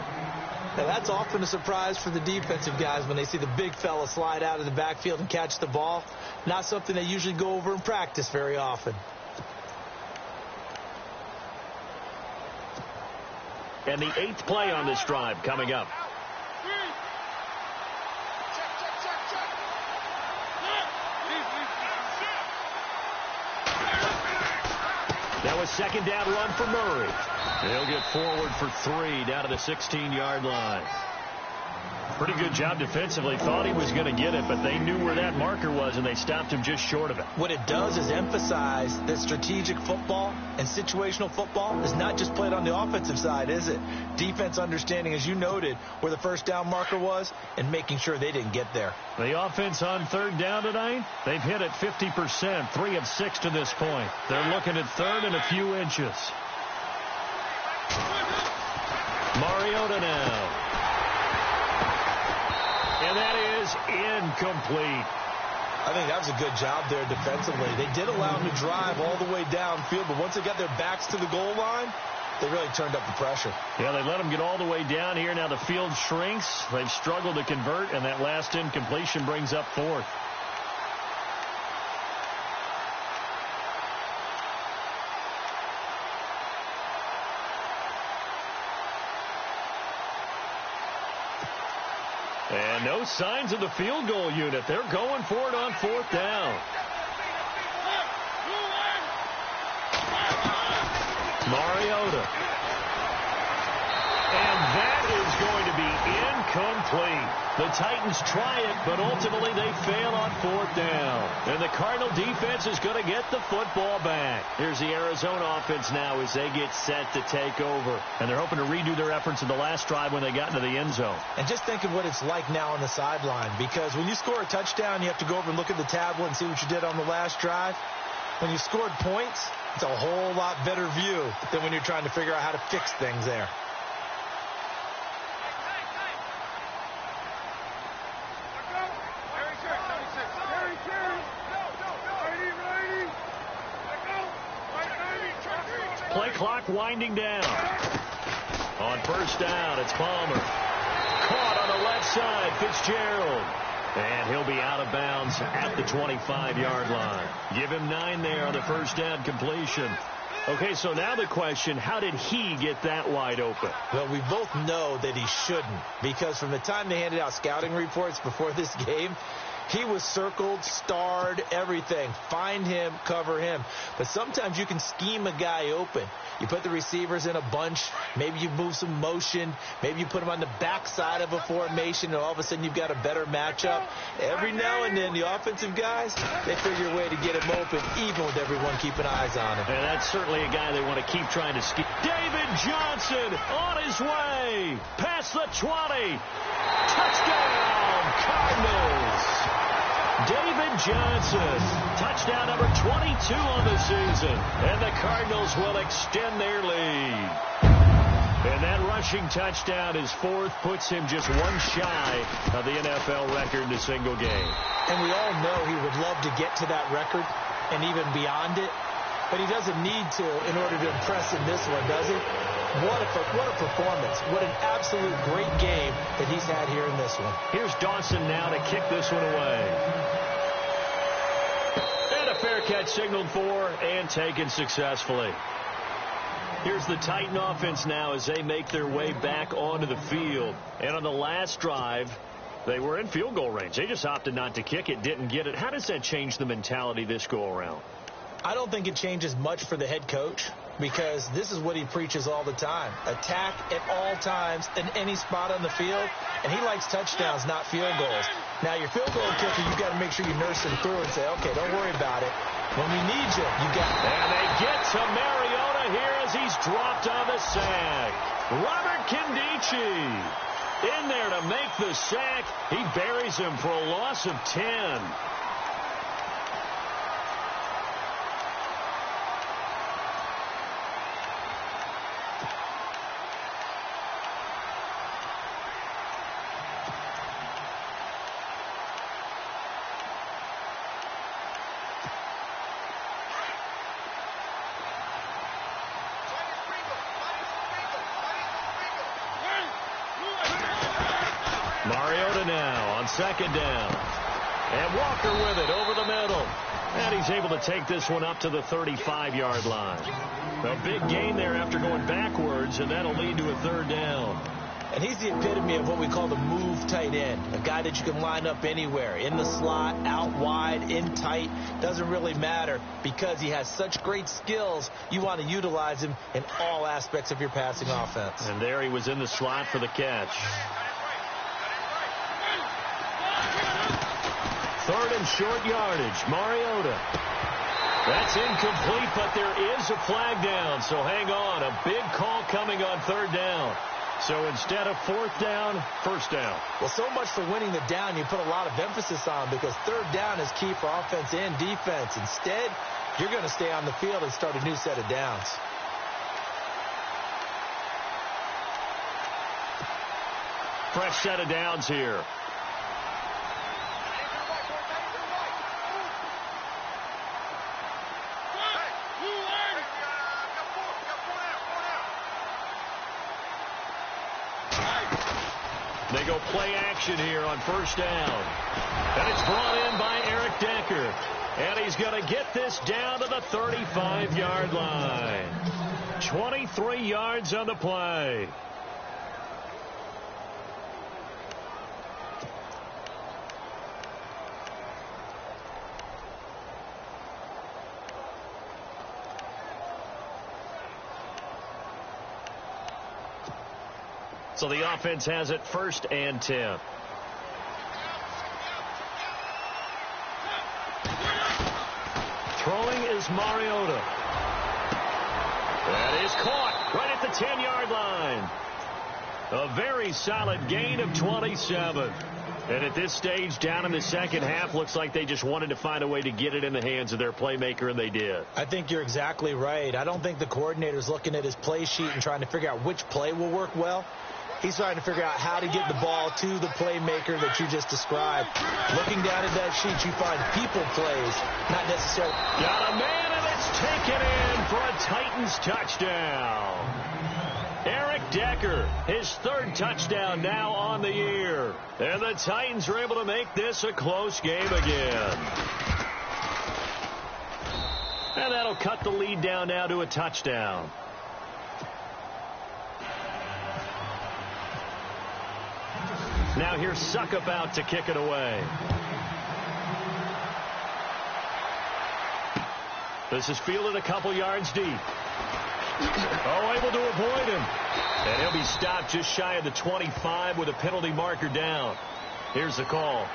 Now that's often a surprise for the defensive guys when they see the big fella slide out of the backfield and catch the ball. Not something they usually go over in practice very often. And the 8th play on this drive coming up. Now a 2nd down run for Murray. He'll get forward for 3 down to the 16-yard line. Pretty good job defensively. Thought he was going to get it, but they knew where that marker was, and they stopped him just short of it. What it does is emphasize that strategic football and situational football is not just played on the offensive side, is it? Defense understanding, as you noted, where the first down marker was and making sure they didn't get there. The offense on 3rd down tonight, they've hit it 50%, 3 of 6 to this point. They're looking at 3rd and a few inches. Mariota now. And that is incomplete. I think that was a good job there defensively. They did allow him to drive all the way downfield, but once they got their backs to the goal line, they really turned up the pressure. Yeah, they let him get all the way down here. Now the field shrinks. They've struggled to convert, and that last incompletion brings up 4th. And no signs of the field goal unit. They're going for it on 4th down. Mariota. And that is going to be incomplete. The Titans try it, but ultimately they fail on 4th down. And the Cardinal defense is going to get the football back. Here's the Arizona offense now as they get set to take over. And they're hoping to redo their efforts in the last drive when they got into the end zone. And just think of what it's like now on the sideline, because when you score a touchdown, you have to go over and look at the tablet and see what you did on the last drive. When you scored points, it's a whole lot better view than when you're trying to figure out how to fix things there. Play clock winding down. On first down, it's Palmer. Caught on the left side, Fitzgerald. And he'll be out of bounds at the 25-yard line. Give him 9 there on the first down completion. Okay, so now the question, how did he get that wide open? Well, we both know that he shouldn't, because from the time they handed out scouting reports before this game, he was circled, starred, everything. Find him, cover him. But sometimes you can scheme a guy open. You put the receivers in a bunch. Maybe you move some motion. Maybe you put them on the backside of a formation, and all of a sudden you've got a better matchup. Every now and then, the offensive guys, they figure a way to get him open, even with everyone keeping eyes on him. And that's certainly a guy they want to keep trying to scheme. David Johnson on his way. Past the 20. Touchdown, Cardinals. David Johnson, touchdown number 22 on the season, and the Cardinals will extend their lead. And that rushing touchdown, his 4th, puts him just one shy of the NFL record in a single game. And we all know he would love to get to that record and even beyond it, but he doesn't need to in order to impress in this one, does he? What a performance. What an absolute great game that he's had here in this one. Here's Dawson now to kick this one away. And a fair catch signaled for and taken successfully. Here's the Titan offense now as they make their way back onto the field. And on the last drive, they were in field goal range. They just opted not to kick it, didn't get it. How does that change the mentality this go around? I don't think it changes much for the head coach, because this is what he preaches all the time. Attack at all times in any spot on the field, and he likes touchdowns, not field goals. Now, your field goal kicker, you've got to make sure you nurse him through and say, okay, don't worry about it. When we need you, you got it. And they get to Mariota here as he's dropped on the sack. Robert Kindici in there to make the sack. He buries him for a loss of 10. Mariota now on second down. And Walker with it over the middle. And he's able to take this one up to the 35-yard line. A big gain there after going backwards, and that'll lead to a 3rd down. And he's the epitome of what we call the move tight end. A guy that you can line up anywhere. In the slot, out wide, in tight. Doesn't really matter, because he has such great skills. You want to utilize him in all aspects of your passing offense. And there he was in the slot for the catch. 3rd and short yardage. Mariota. That's incomplete, but there is a flag down, so hang on. A big call coming on 3rd down. So instead of 4th down, 1st down. Well, so much for winning the down you put a lot of emphasis on, because 3rd down is key for offense and defense. Instead, you're going to stay on the field and start a new set of downs. Fresh set of downs here. They go play action here on 1st down. And it's brought in by Eric Decker. And he's going to get this down to the 35-yard line. 23 yards on the play. So the offense has it 1st and 10. Throwing is Mariota. That is caught right at the 10-yard line. A very solid gain of 27. And at this stage, down in the second half, looks like they just wanted to find a way to get it in the hands of their playmaker, and they did. I think you're exactly right. I don't think the coordinator's looking at his play sheet and trying to figure out which play will work well. He's trying to figure out how to get the ball to the playmaker that you just described. Looking down at that sheet, you find people plays, not necessarily. Got a man, and it's taken in for a Titans touchdown. Eric Decker, his third touchdown now on the year. And the Titans are able to make this a close game again. And that'll cut the lead down now to a touchdown. Now here's Suckup out to kick it away. This is fielded a couple yards deep. Oh, able to avoid him. And he'll be stopped just shy of the 25 with a penalty marker down. Here's the call.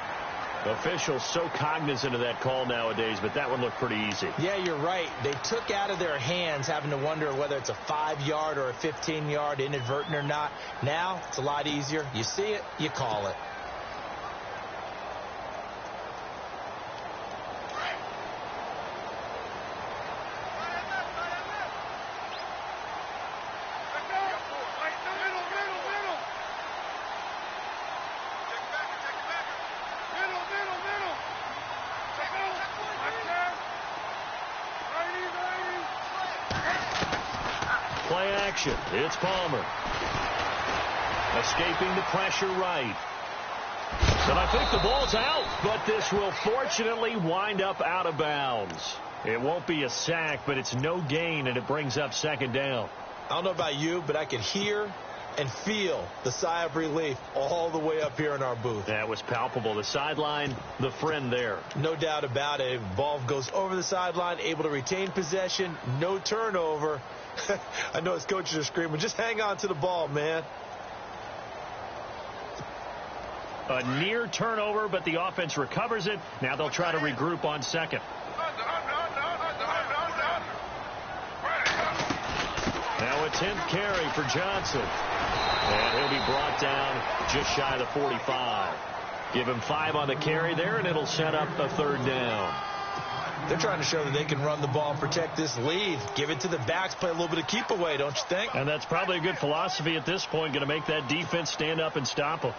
Officials so cognizant of that call nowadays, but that one looked pretty easy. Yeah, you're right. They took out of their hands having to wonder whether it's a 5-yard or a 15-yard inadvertent or not. Now, it's a lot easier. You see it, you call it. Play action. It's Palmer. Escaping the pressure right. And I think the ball's out, but this will fortunately wind up out of bounds. It won't be a sack, but it's no gain, and it brings up second down. I don't know about you, but I could hear and feel the sigh of relief all the way up here in our booth. That was palpable. The sideline, the friend there. No doubt about it. Ball goes over the sideline, able to retain possession, no turnover. I know his coaches are screaming, just hang on to the ball, man. A near turnover, but the offense recovers it. Now they'll try to regroup on second. Now a 10th carry for Johnson. And he'll be brought down just shy of the 45. Give him 5 on the carry there, and it'll set up a third down. They're trying to show that they can run the ball and protect this lead. Give it to the backs, play a little bit of keep away, don't you think? And that's probably a good philosophy at this point, going to make that defense stand up and stop them.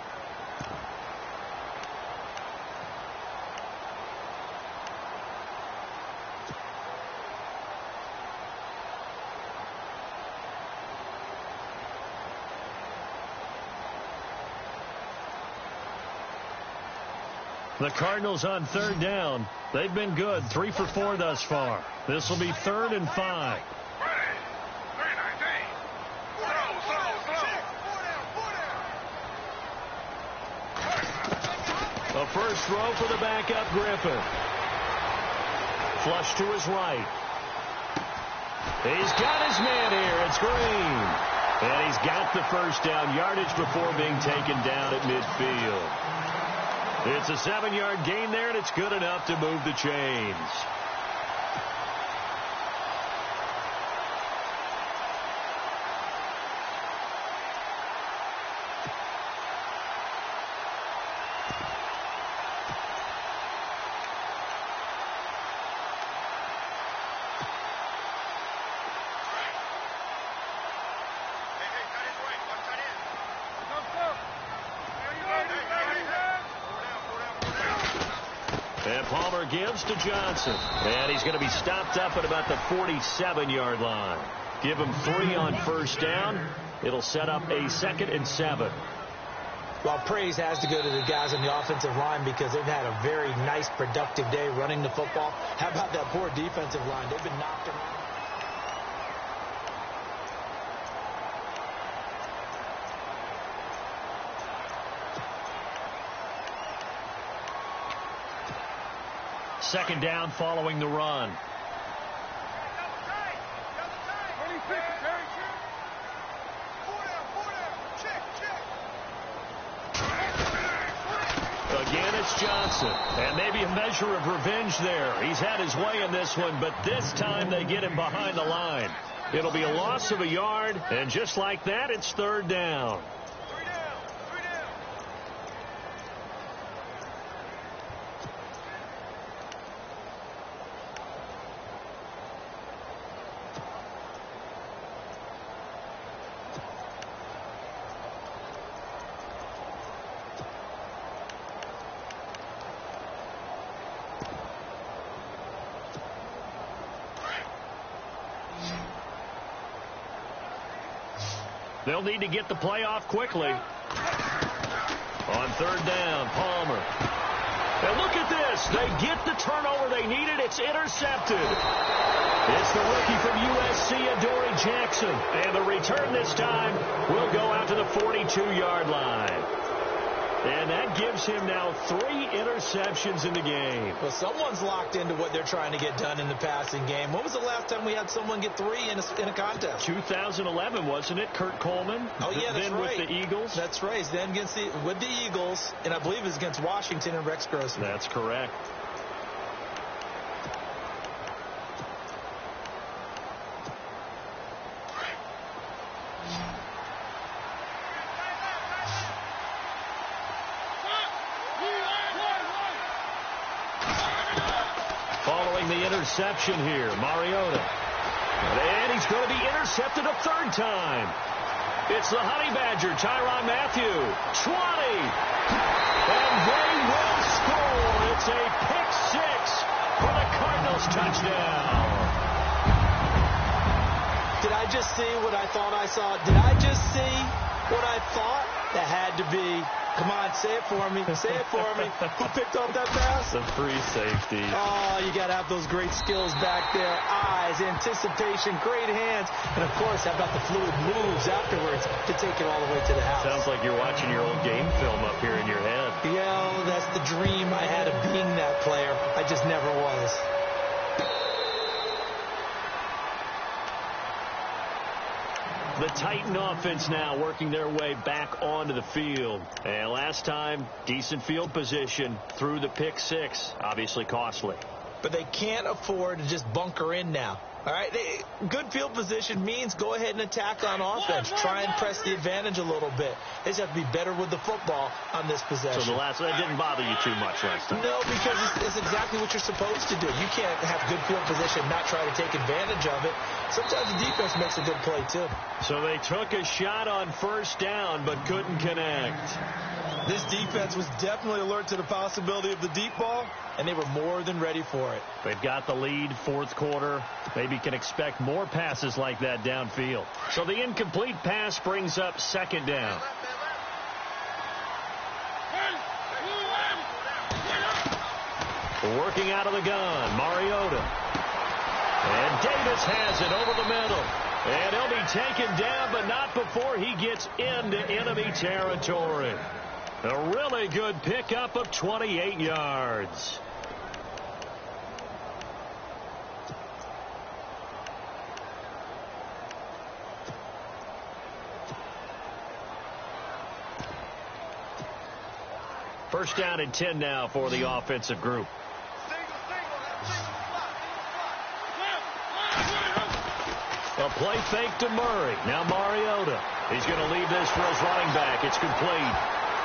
The Cardinals on third down. They've been good, 3 for 4 thus far. This will be 3rd and 5. A first throw for the backup Griffin. Flush to his right. He's got his man here. It's Green. And he's got the first down yardage before being taken down at midfield. It's a 7-yard gain there, and it's good enough to move the chains. And Palmer gives to Johnson. And he's going to be stopped up at about the 47-yard line. Give him 3 on first down. It'll set up a 2nd and 7. Well, praise has to go to the guys on the offensive line because they've had a very nice, productive day running the football. How about that poor defensive line? They've been knocked around. Second down following the run. Again, it's Johnson. And maybe a measure of revenge there. He's had his way in this one, but this time they get him behind the line. It'll be a loss of a yard, and just like that, it's 3rd down. They'll need to get the play off quickly. On third down, Palmer. And look at this. They get the turnover they needed. It's intercepted. It's the rookie from USC, Adoree Jackson. And the return this time will go out to the 42-yard line. And that gives him now 3 interceptions in the game. Well, someone's locked into what they're trying to get done in the passing game. When was the last time we had someone get 3 in a contest? 2011, wasn't it? Kurt Coleman. Oh, yeah, that's then right. With the Eagles. That's right. Then with the Eagles, and I believe it was against Washington and Rex Grossman. That's correct. Following the interception here, Mariota. And he's going to be intercepted a 3rd time. It's the Honey Badger, Tyrann Mathieu. 20. And they will score. It's a pick 6 for the Cardinals touchdown. Did I just see what I thought I saw? Did I just see what I thought? That had to be. Come on, say it for me. Say it for me. Who picked up that pass? The free safety. Oh, you got to have those great skills back there. Eyes, anticipation, great hands. And, of course, how about the fluid moves afterwards to take it all the way to the house? Sounds like you're watching your old game film up here in your head. Yeah, that's the dream I had of being that player. I just never was. The Titan offense now working their way back onto the field. And last time, decent field position through the pick 6. Obviously costly. But they can't afford to just bunker in now. All right, good field position means go ahead and attack on offense. Try and press the advantage a little bit. They just have to be better with the football on this possession. So that didn't bother you too much last time? No, because it's exactly what you're supposed to do. You can't have good field position and not try to take advantage of it. Sometimes the defense makes a good play, too. So they took a shot on 1st down but couldn't connect. This defense was definitely alert to the possibility of the deep ball, and they were more than ready for it. They've got the lead, 4th quarter. Maybe can expect more passes like that downfield. So the incomplete pass brings up 2nd down. Working out of the gun, Mariota. And Davis has it over the middle. And he'll be taken down, but not before he gets into enemy territory. A really good pickup of 28 yards. First down and 10 now for the offensive group. A play fake to Murray. Now Mariota. He's going to leave this for his running back. It's complete.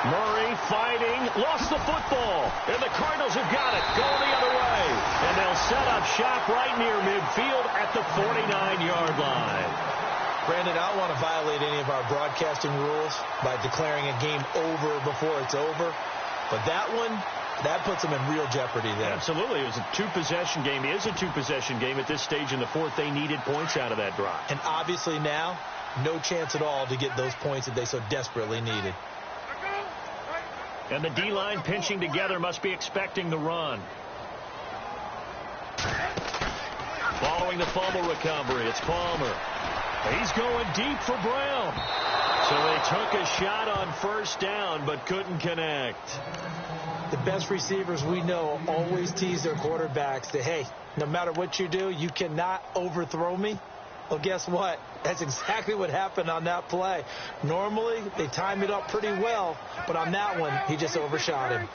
Murray fighting. Lost the football. And the Cardinals have got it. Going the other way. And they'll set up shop right near midfield at the 49-yard line. Brandon, I don't want to violate any of our broadcasting rules by declaring a game over before it's over. But that one, that puts them in real jeopardy there. Absolutely. It was a 2-possession game. It is a 2-possession game at this stage in the 4th. They needed points out of that drive. And obviously now, no chance at all to get those points that they so desperately needed. And the D-line pinching together must be expecting the run. Following the fumble recovery, it's Palmer. He's going deep for Brown. So they took a shot on 1st down, but couldn't connect. The best receivers we know always tease their quarterbacks that, hey, no matter what you do, you cannot overthrow me. Well, guess what? That's exactly what happened on that play. Normally, they time it up pretty well, but on that one, he just overshot him.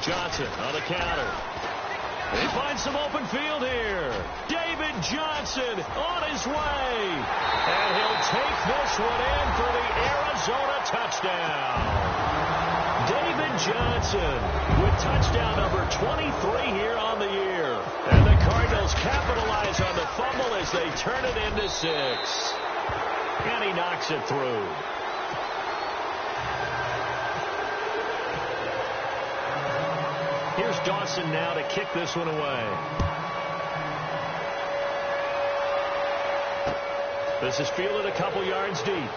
Johnson on the counter. He finds some open field here. David Johnson on his way. And he'll take this one in for the Arizona touchdown. David Johnson with touchdown number 23 here on the year. And the Cardinals capitalize on the fumble as they turn it into 6. And he knocks it through. Here's Dawson now to kick this one away. This is fielded a couple yards deep.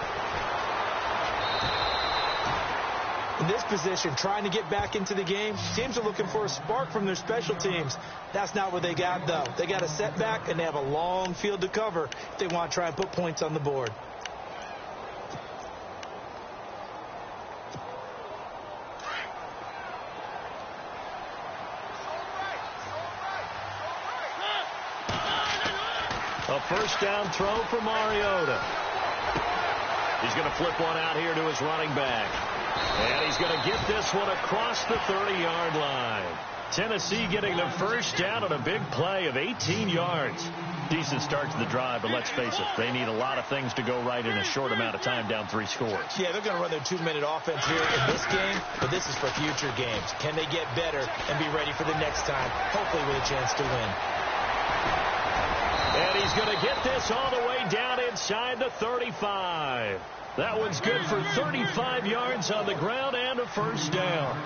In this position, trying to get back into the game, teams are looking for a spark from their special teams. That's not what they got, though. They got a setback, and they have a long field to cover if they want to try and put points on the board. A first down throw for Mariota. He's going to flip one out here to his running back. And he's going to get this one across the 30-yard line. Tennessee getting the first down on a big play of 18 yards. Decent start to the drive, but let's face it, they need a lot of things to go right in a short amount of time, down 3 scores. Yeah, they're going to run their 2-minute offense here in this game, but this is for future games. Can they get better and be ready for the next time, hopefully with a chance to win? And he's going to get this all the way down inside the 35. That one's good for 35 yards on the ground and a first down.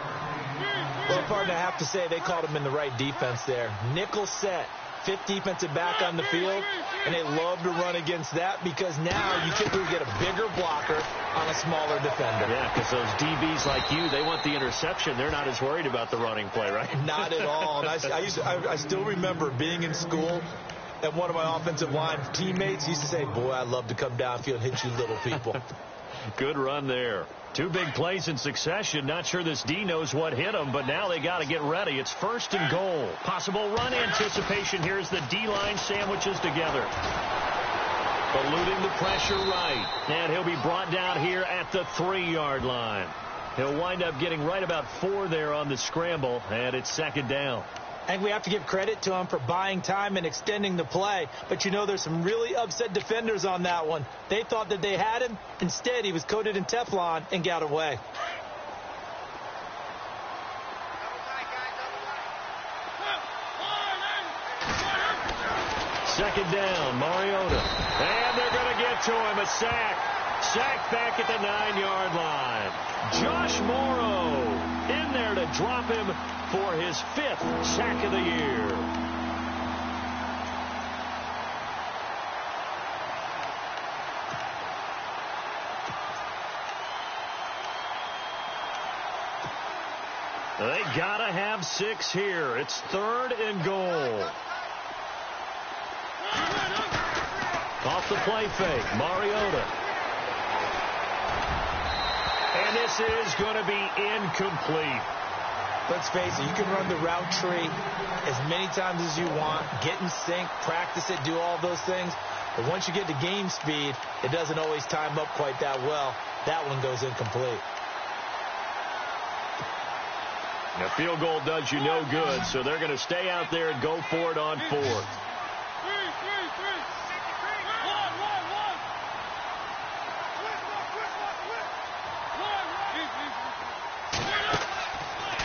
Well, partner, I have to say they called him in the right defense there. Nickel set, 5th defensive back on the field, and they love to run against that because now you typically get a bigger blocker on a smaller defender. Yeah, because those DBs like you, they want the interception. They're not as worried about the running play, right? Not at all. And I still remember being in school, and one of my offensive line teammates used to say, boy, I'd love to come downfield and hit you little people. Good run there. 2 big plays in succession. Not sure this D knows what hit him, but now they got to get ready. It's 1st and goal. Possible run anticipation here as the D-line sandwiches together. Eluding the pressure right. And he'll be brought down here at the 3-yard line. He'll wind up getting right about 4 there on the scramble, and it's 2nd down. I think we have to give credit to him for buying time and extending the play. But, you know, there's some really upset defenders on that one. They thought that they had him. Instead, he was coated in Teflon and got away. Second down, Mariota. And they're going to get to him. A sack. Sack back at the 9-yard line. Josh Morrow in there to drop him for his 5th sack of the year. They gotta have 6 here. It's 3rd and goal. Off the play fake, Mariota. And this is going to be incomplete. Let's face it, you can run the route tree as many times as you want, get in sync, practice it, do all those things. But once you get to game speed, it doesn't always time up quite that well. That one goes incomplete. Now, field goal does you no good, so they're going to stay out there and go for it on 4th.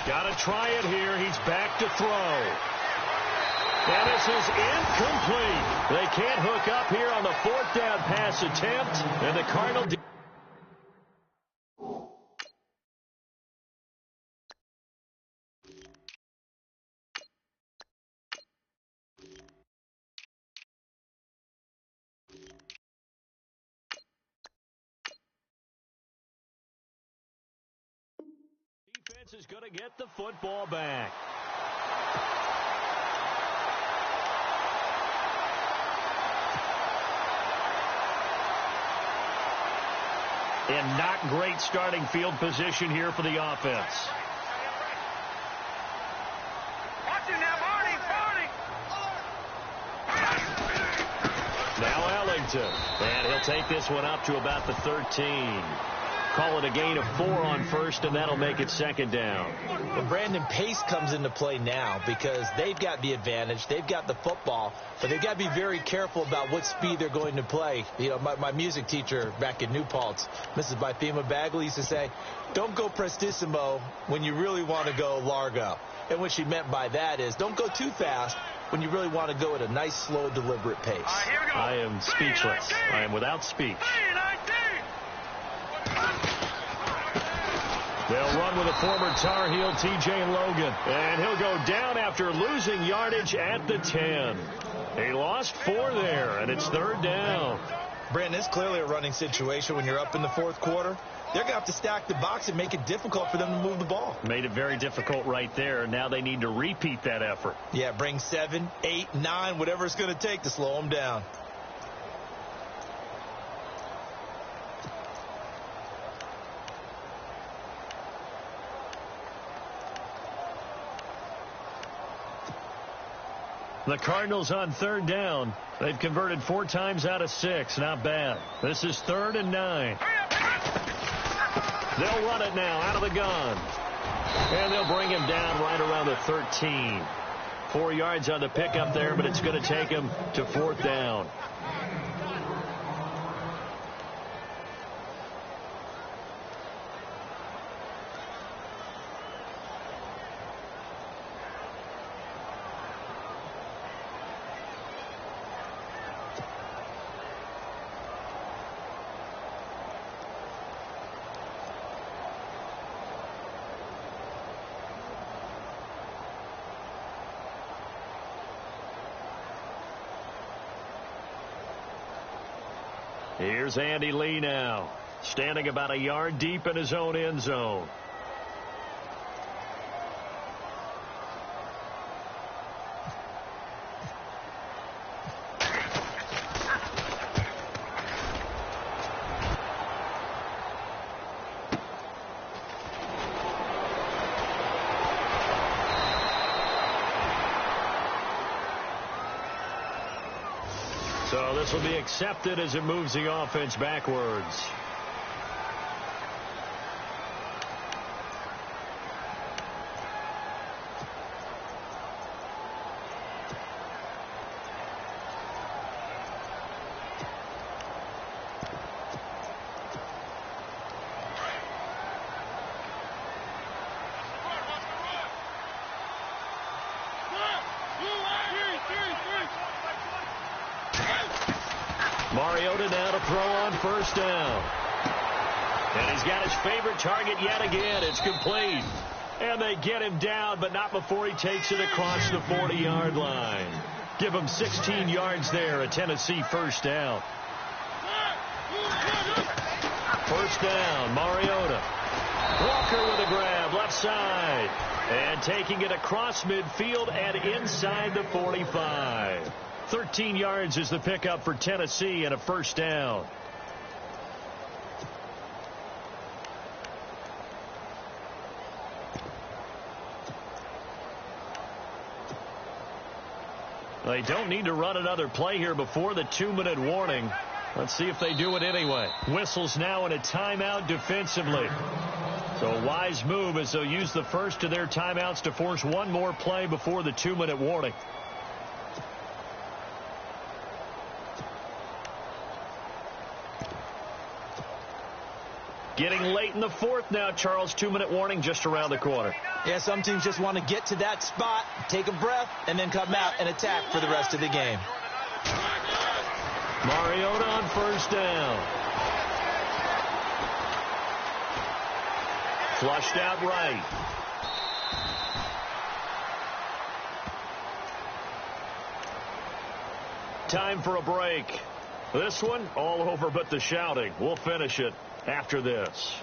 Got to try it here. He's back to throw. And this is incomplete. They can't hook up here on the 4th down pass attempt. And the Cardinal defense is going to get the football back. And not great starting field position here for the offense. Now Ellington. And he'll take this one up to about the 13. Call it a gain of 4 on 1st, and that'll make it 2nd down. Well, Brandon, pace comes into play now because they've got the advantage. They've got the football, but they've got to be very careful about what speed they're going to play. You know, my music teacher back in New Paltz, Mrs. Bythema Bagley, used to say, don't go prestissimo when you really want to go largo. And what she meant by that is don't go too fast when you really want to go at a nice, slow, deliberate pace. I am speechless. I am without speech. They'll run with a former Tar Heel, T.J. Logan. And he'll go down after losing yardage at the 10. He lost 4 there, and it's 3rd down. Brandon, it's clearly a running situation when you're up in the fourth quarter. They're going to have to stack the box and make it difficult for them to move the ball. Made it very difficult right there. Now they need to repeat that effort. Yeah, bring 7, 8, 9, whatever it's going to take to slow them down. The Cardinals on third down. They've converted 4 times out of 6. Not bad. This is 3rd and 9. They'll run it now out of the gun. And they'll bring him down right around the 13. 4 yards on the pickup there, but it's going to take him to 4th down. Here's Andy Lee now, standing about a yard deep in his own end zone. So this will be accepted as it moves the offense backwards. Mariota now to throw on 1st down. And he's got his favorite target yet again. It's complete. And they get him down, but not before he takes it across the 40-yard line. Give him 16 yards there, a Tennessee 1st down. 1st down, Mariota. Walker with a grab, left side. And taking it across midfield and inside the 45. 13 yards is the pickup for Tennessee and a 1st down. They don't need to run another play here before the 2-minute warning. Let's see if they do it anyway. Whistles now in a timeout defensively. So a wise move as they'll use the first of their timeouts to force one more play before the 2-minute warning. Getting late in the 4th now, Charles. 2-minute warning just around the corner. Yeah, some teams just want to get to that spot, take a breath, and then come out and attack for the rest of the game. Mariota on 1st down. Flushed out right. Time for a break. This one, all over but the shouting. We'll finish it after this.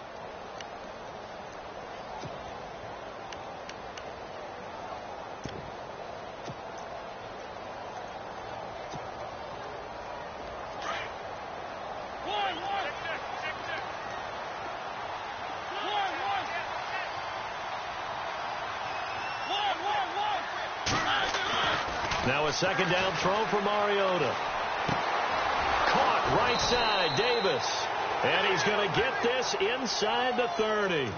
Now a 2nd down throw for Mariota. Caught right side, Davis. And he's going to get this inside the 30.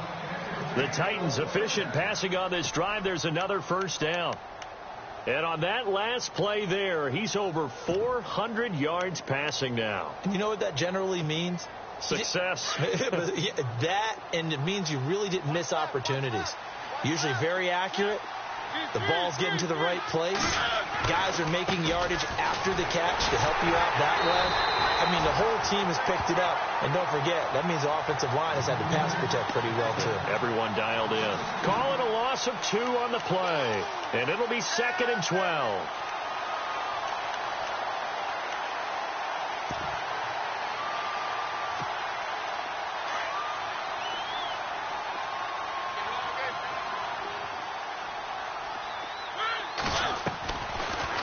The Titans efficient passing on this drive. There's another 1st down. And on that last play there, he's over 400 yards passing now. And you know what that generally means? Success. That, and it means you really didn't miss opportunities. Usually very accurate. The ball's getting to the right place. Guys are making yardage after the catch to help you out that way. I mean, the whole team has picked it up. And don't forget, that means the offensive line has had to pass protect pretty well, too. Everyone dialed in. Call it a loss of 2 on the play. And it'll be 2nd and 12. 2 2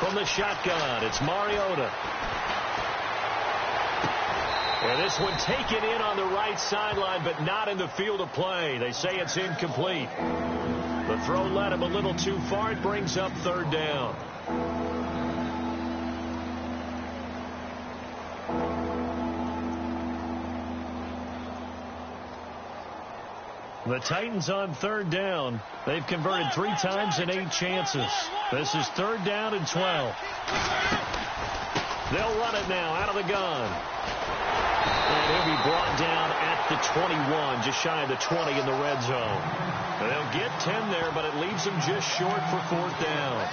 From the shotgun, it's Mariota. And this one taken in on the right sideline, but not in the field of play. They say it's incomplete. The throw led him a little too far. It brings up third down. The Titans on third down. They've converted 3 times in 8 chances. This is third down and 12. They'll run it now out of the gun. And he'll be brought down at the 21, just shy of the 20 in the red zone. They'll get 10 there, but it leaves them just short for fourth down.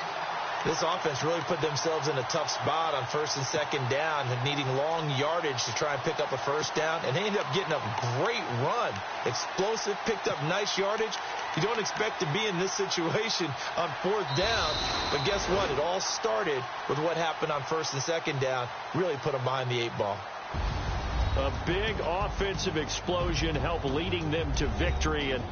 This offense really put themselves in a tough spot on first and second down, needing long yardage to try and pick up a first down, and they ended up getting a great run. Explosive, picked up nice yardage. You don't expect to be in this situation on fourth down, but guess what? It all started with what happened on first and second down. Really put them behind the 8 ball. A big offensive explosion helped leading them to victory. And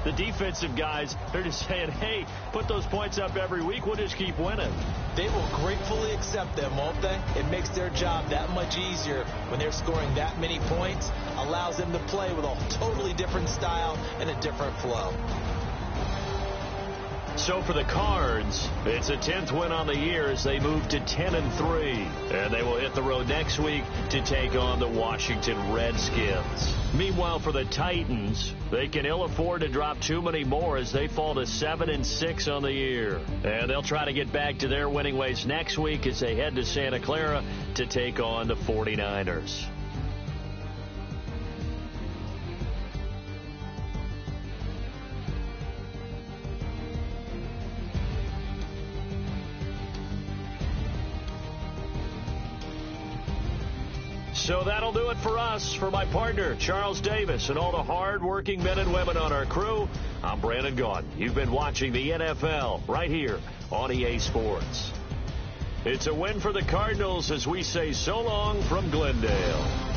the defensive guys, they're just saying, hey, put those points up every week. We'll just keep winning. They will gratefully accept them, won't they? It makes their job that much easier when they're scoring that many points. Allows them to play with a totally different style and a different flow. So for the Cards, it's a 10th win on the year as they move to 10-3. And they will hit the road next week to take on the Washington Redskins. Meanwhile, for the Titans, they can ill afford to drop too many more as they fall to 7-6 on the year. And they'll try to get back to their winning ways next week as they head to Santa Clara to take on the 49ers. So that'll do it for us. For my partner, Charles Davis, and all the hard-working men and women on our crew, I'm Brandon Gaudin. You've been watching the NFL right here on EA Sports. It's a win for the Cardinals as we say so long from Glendale.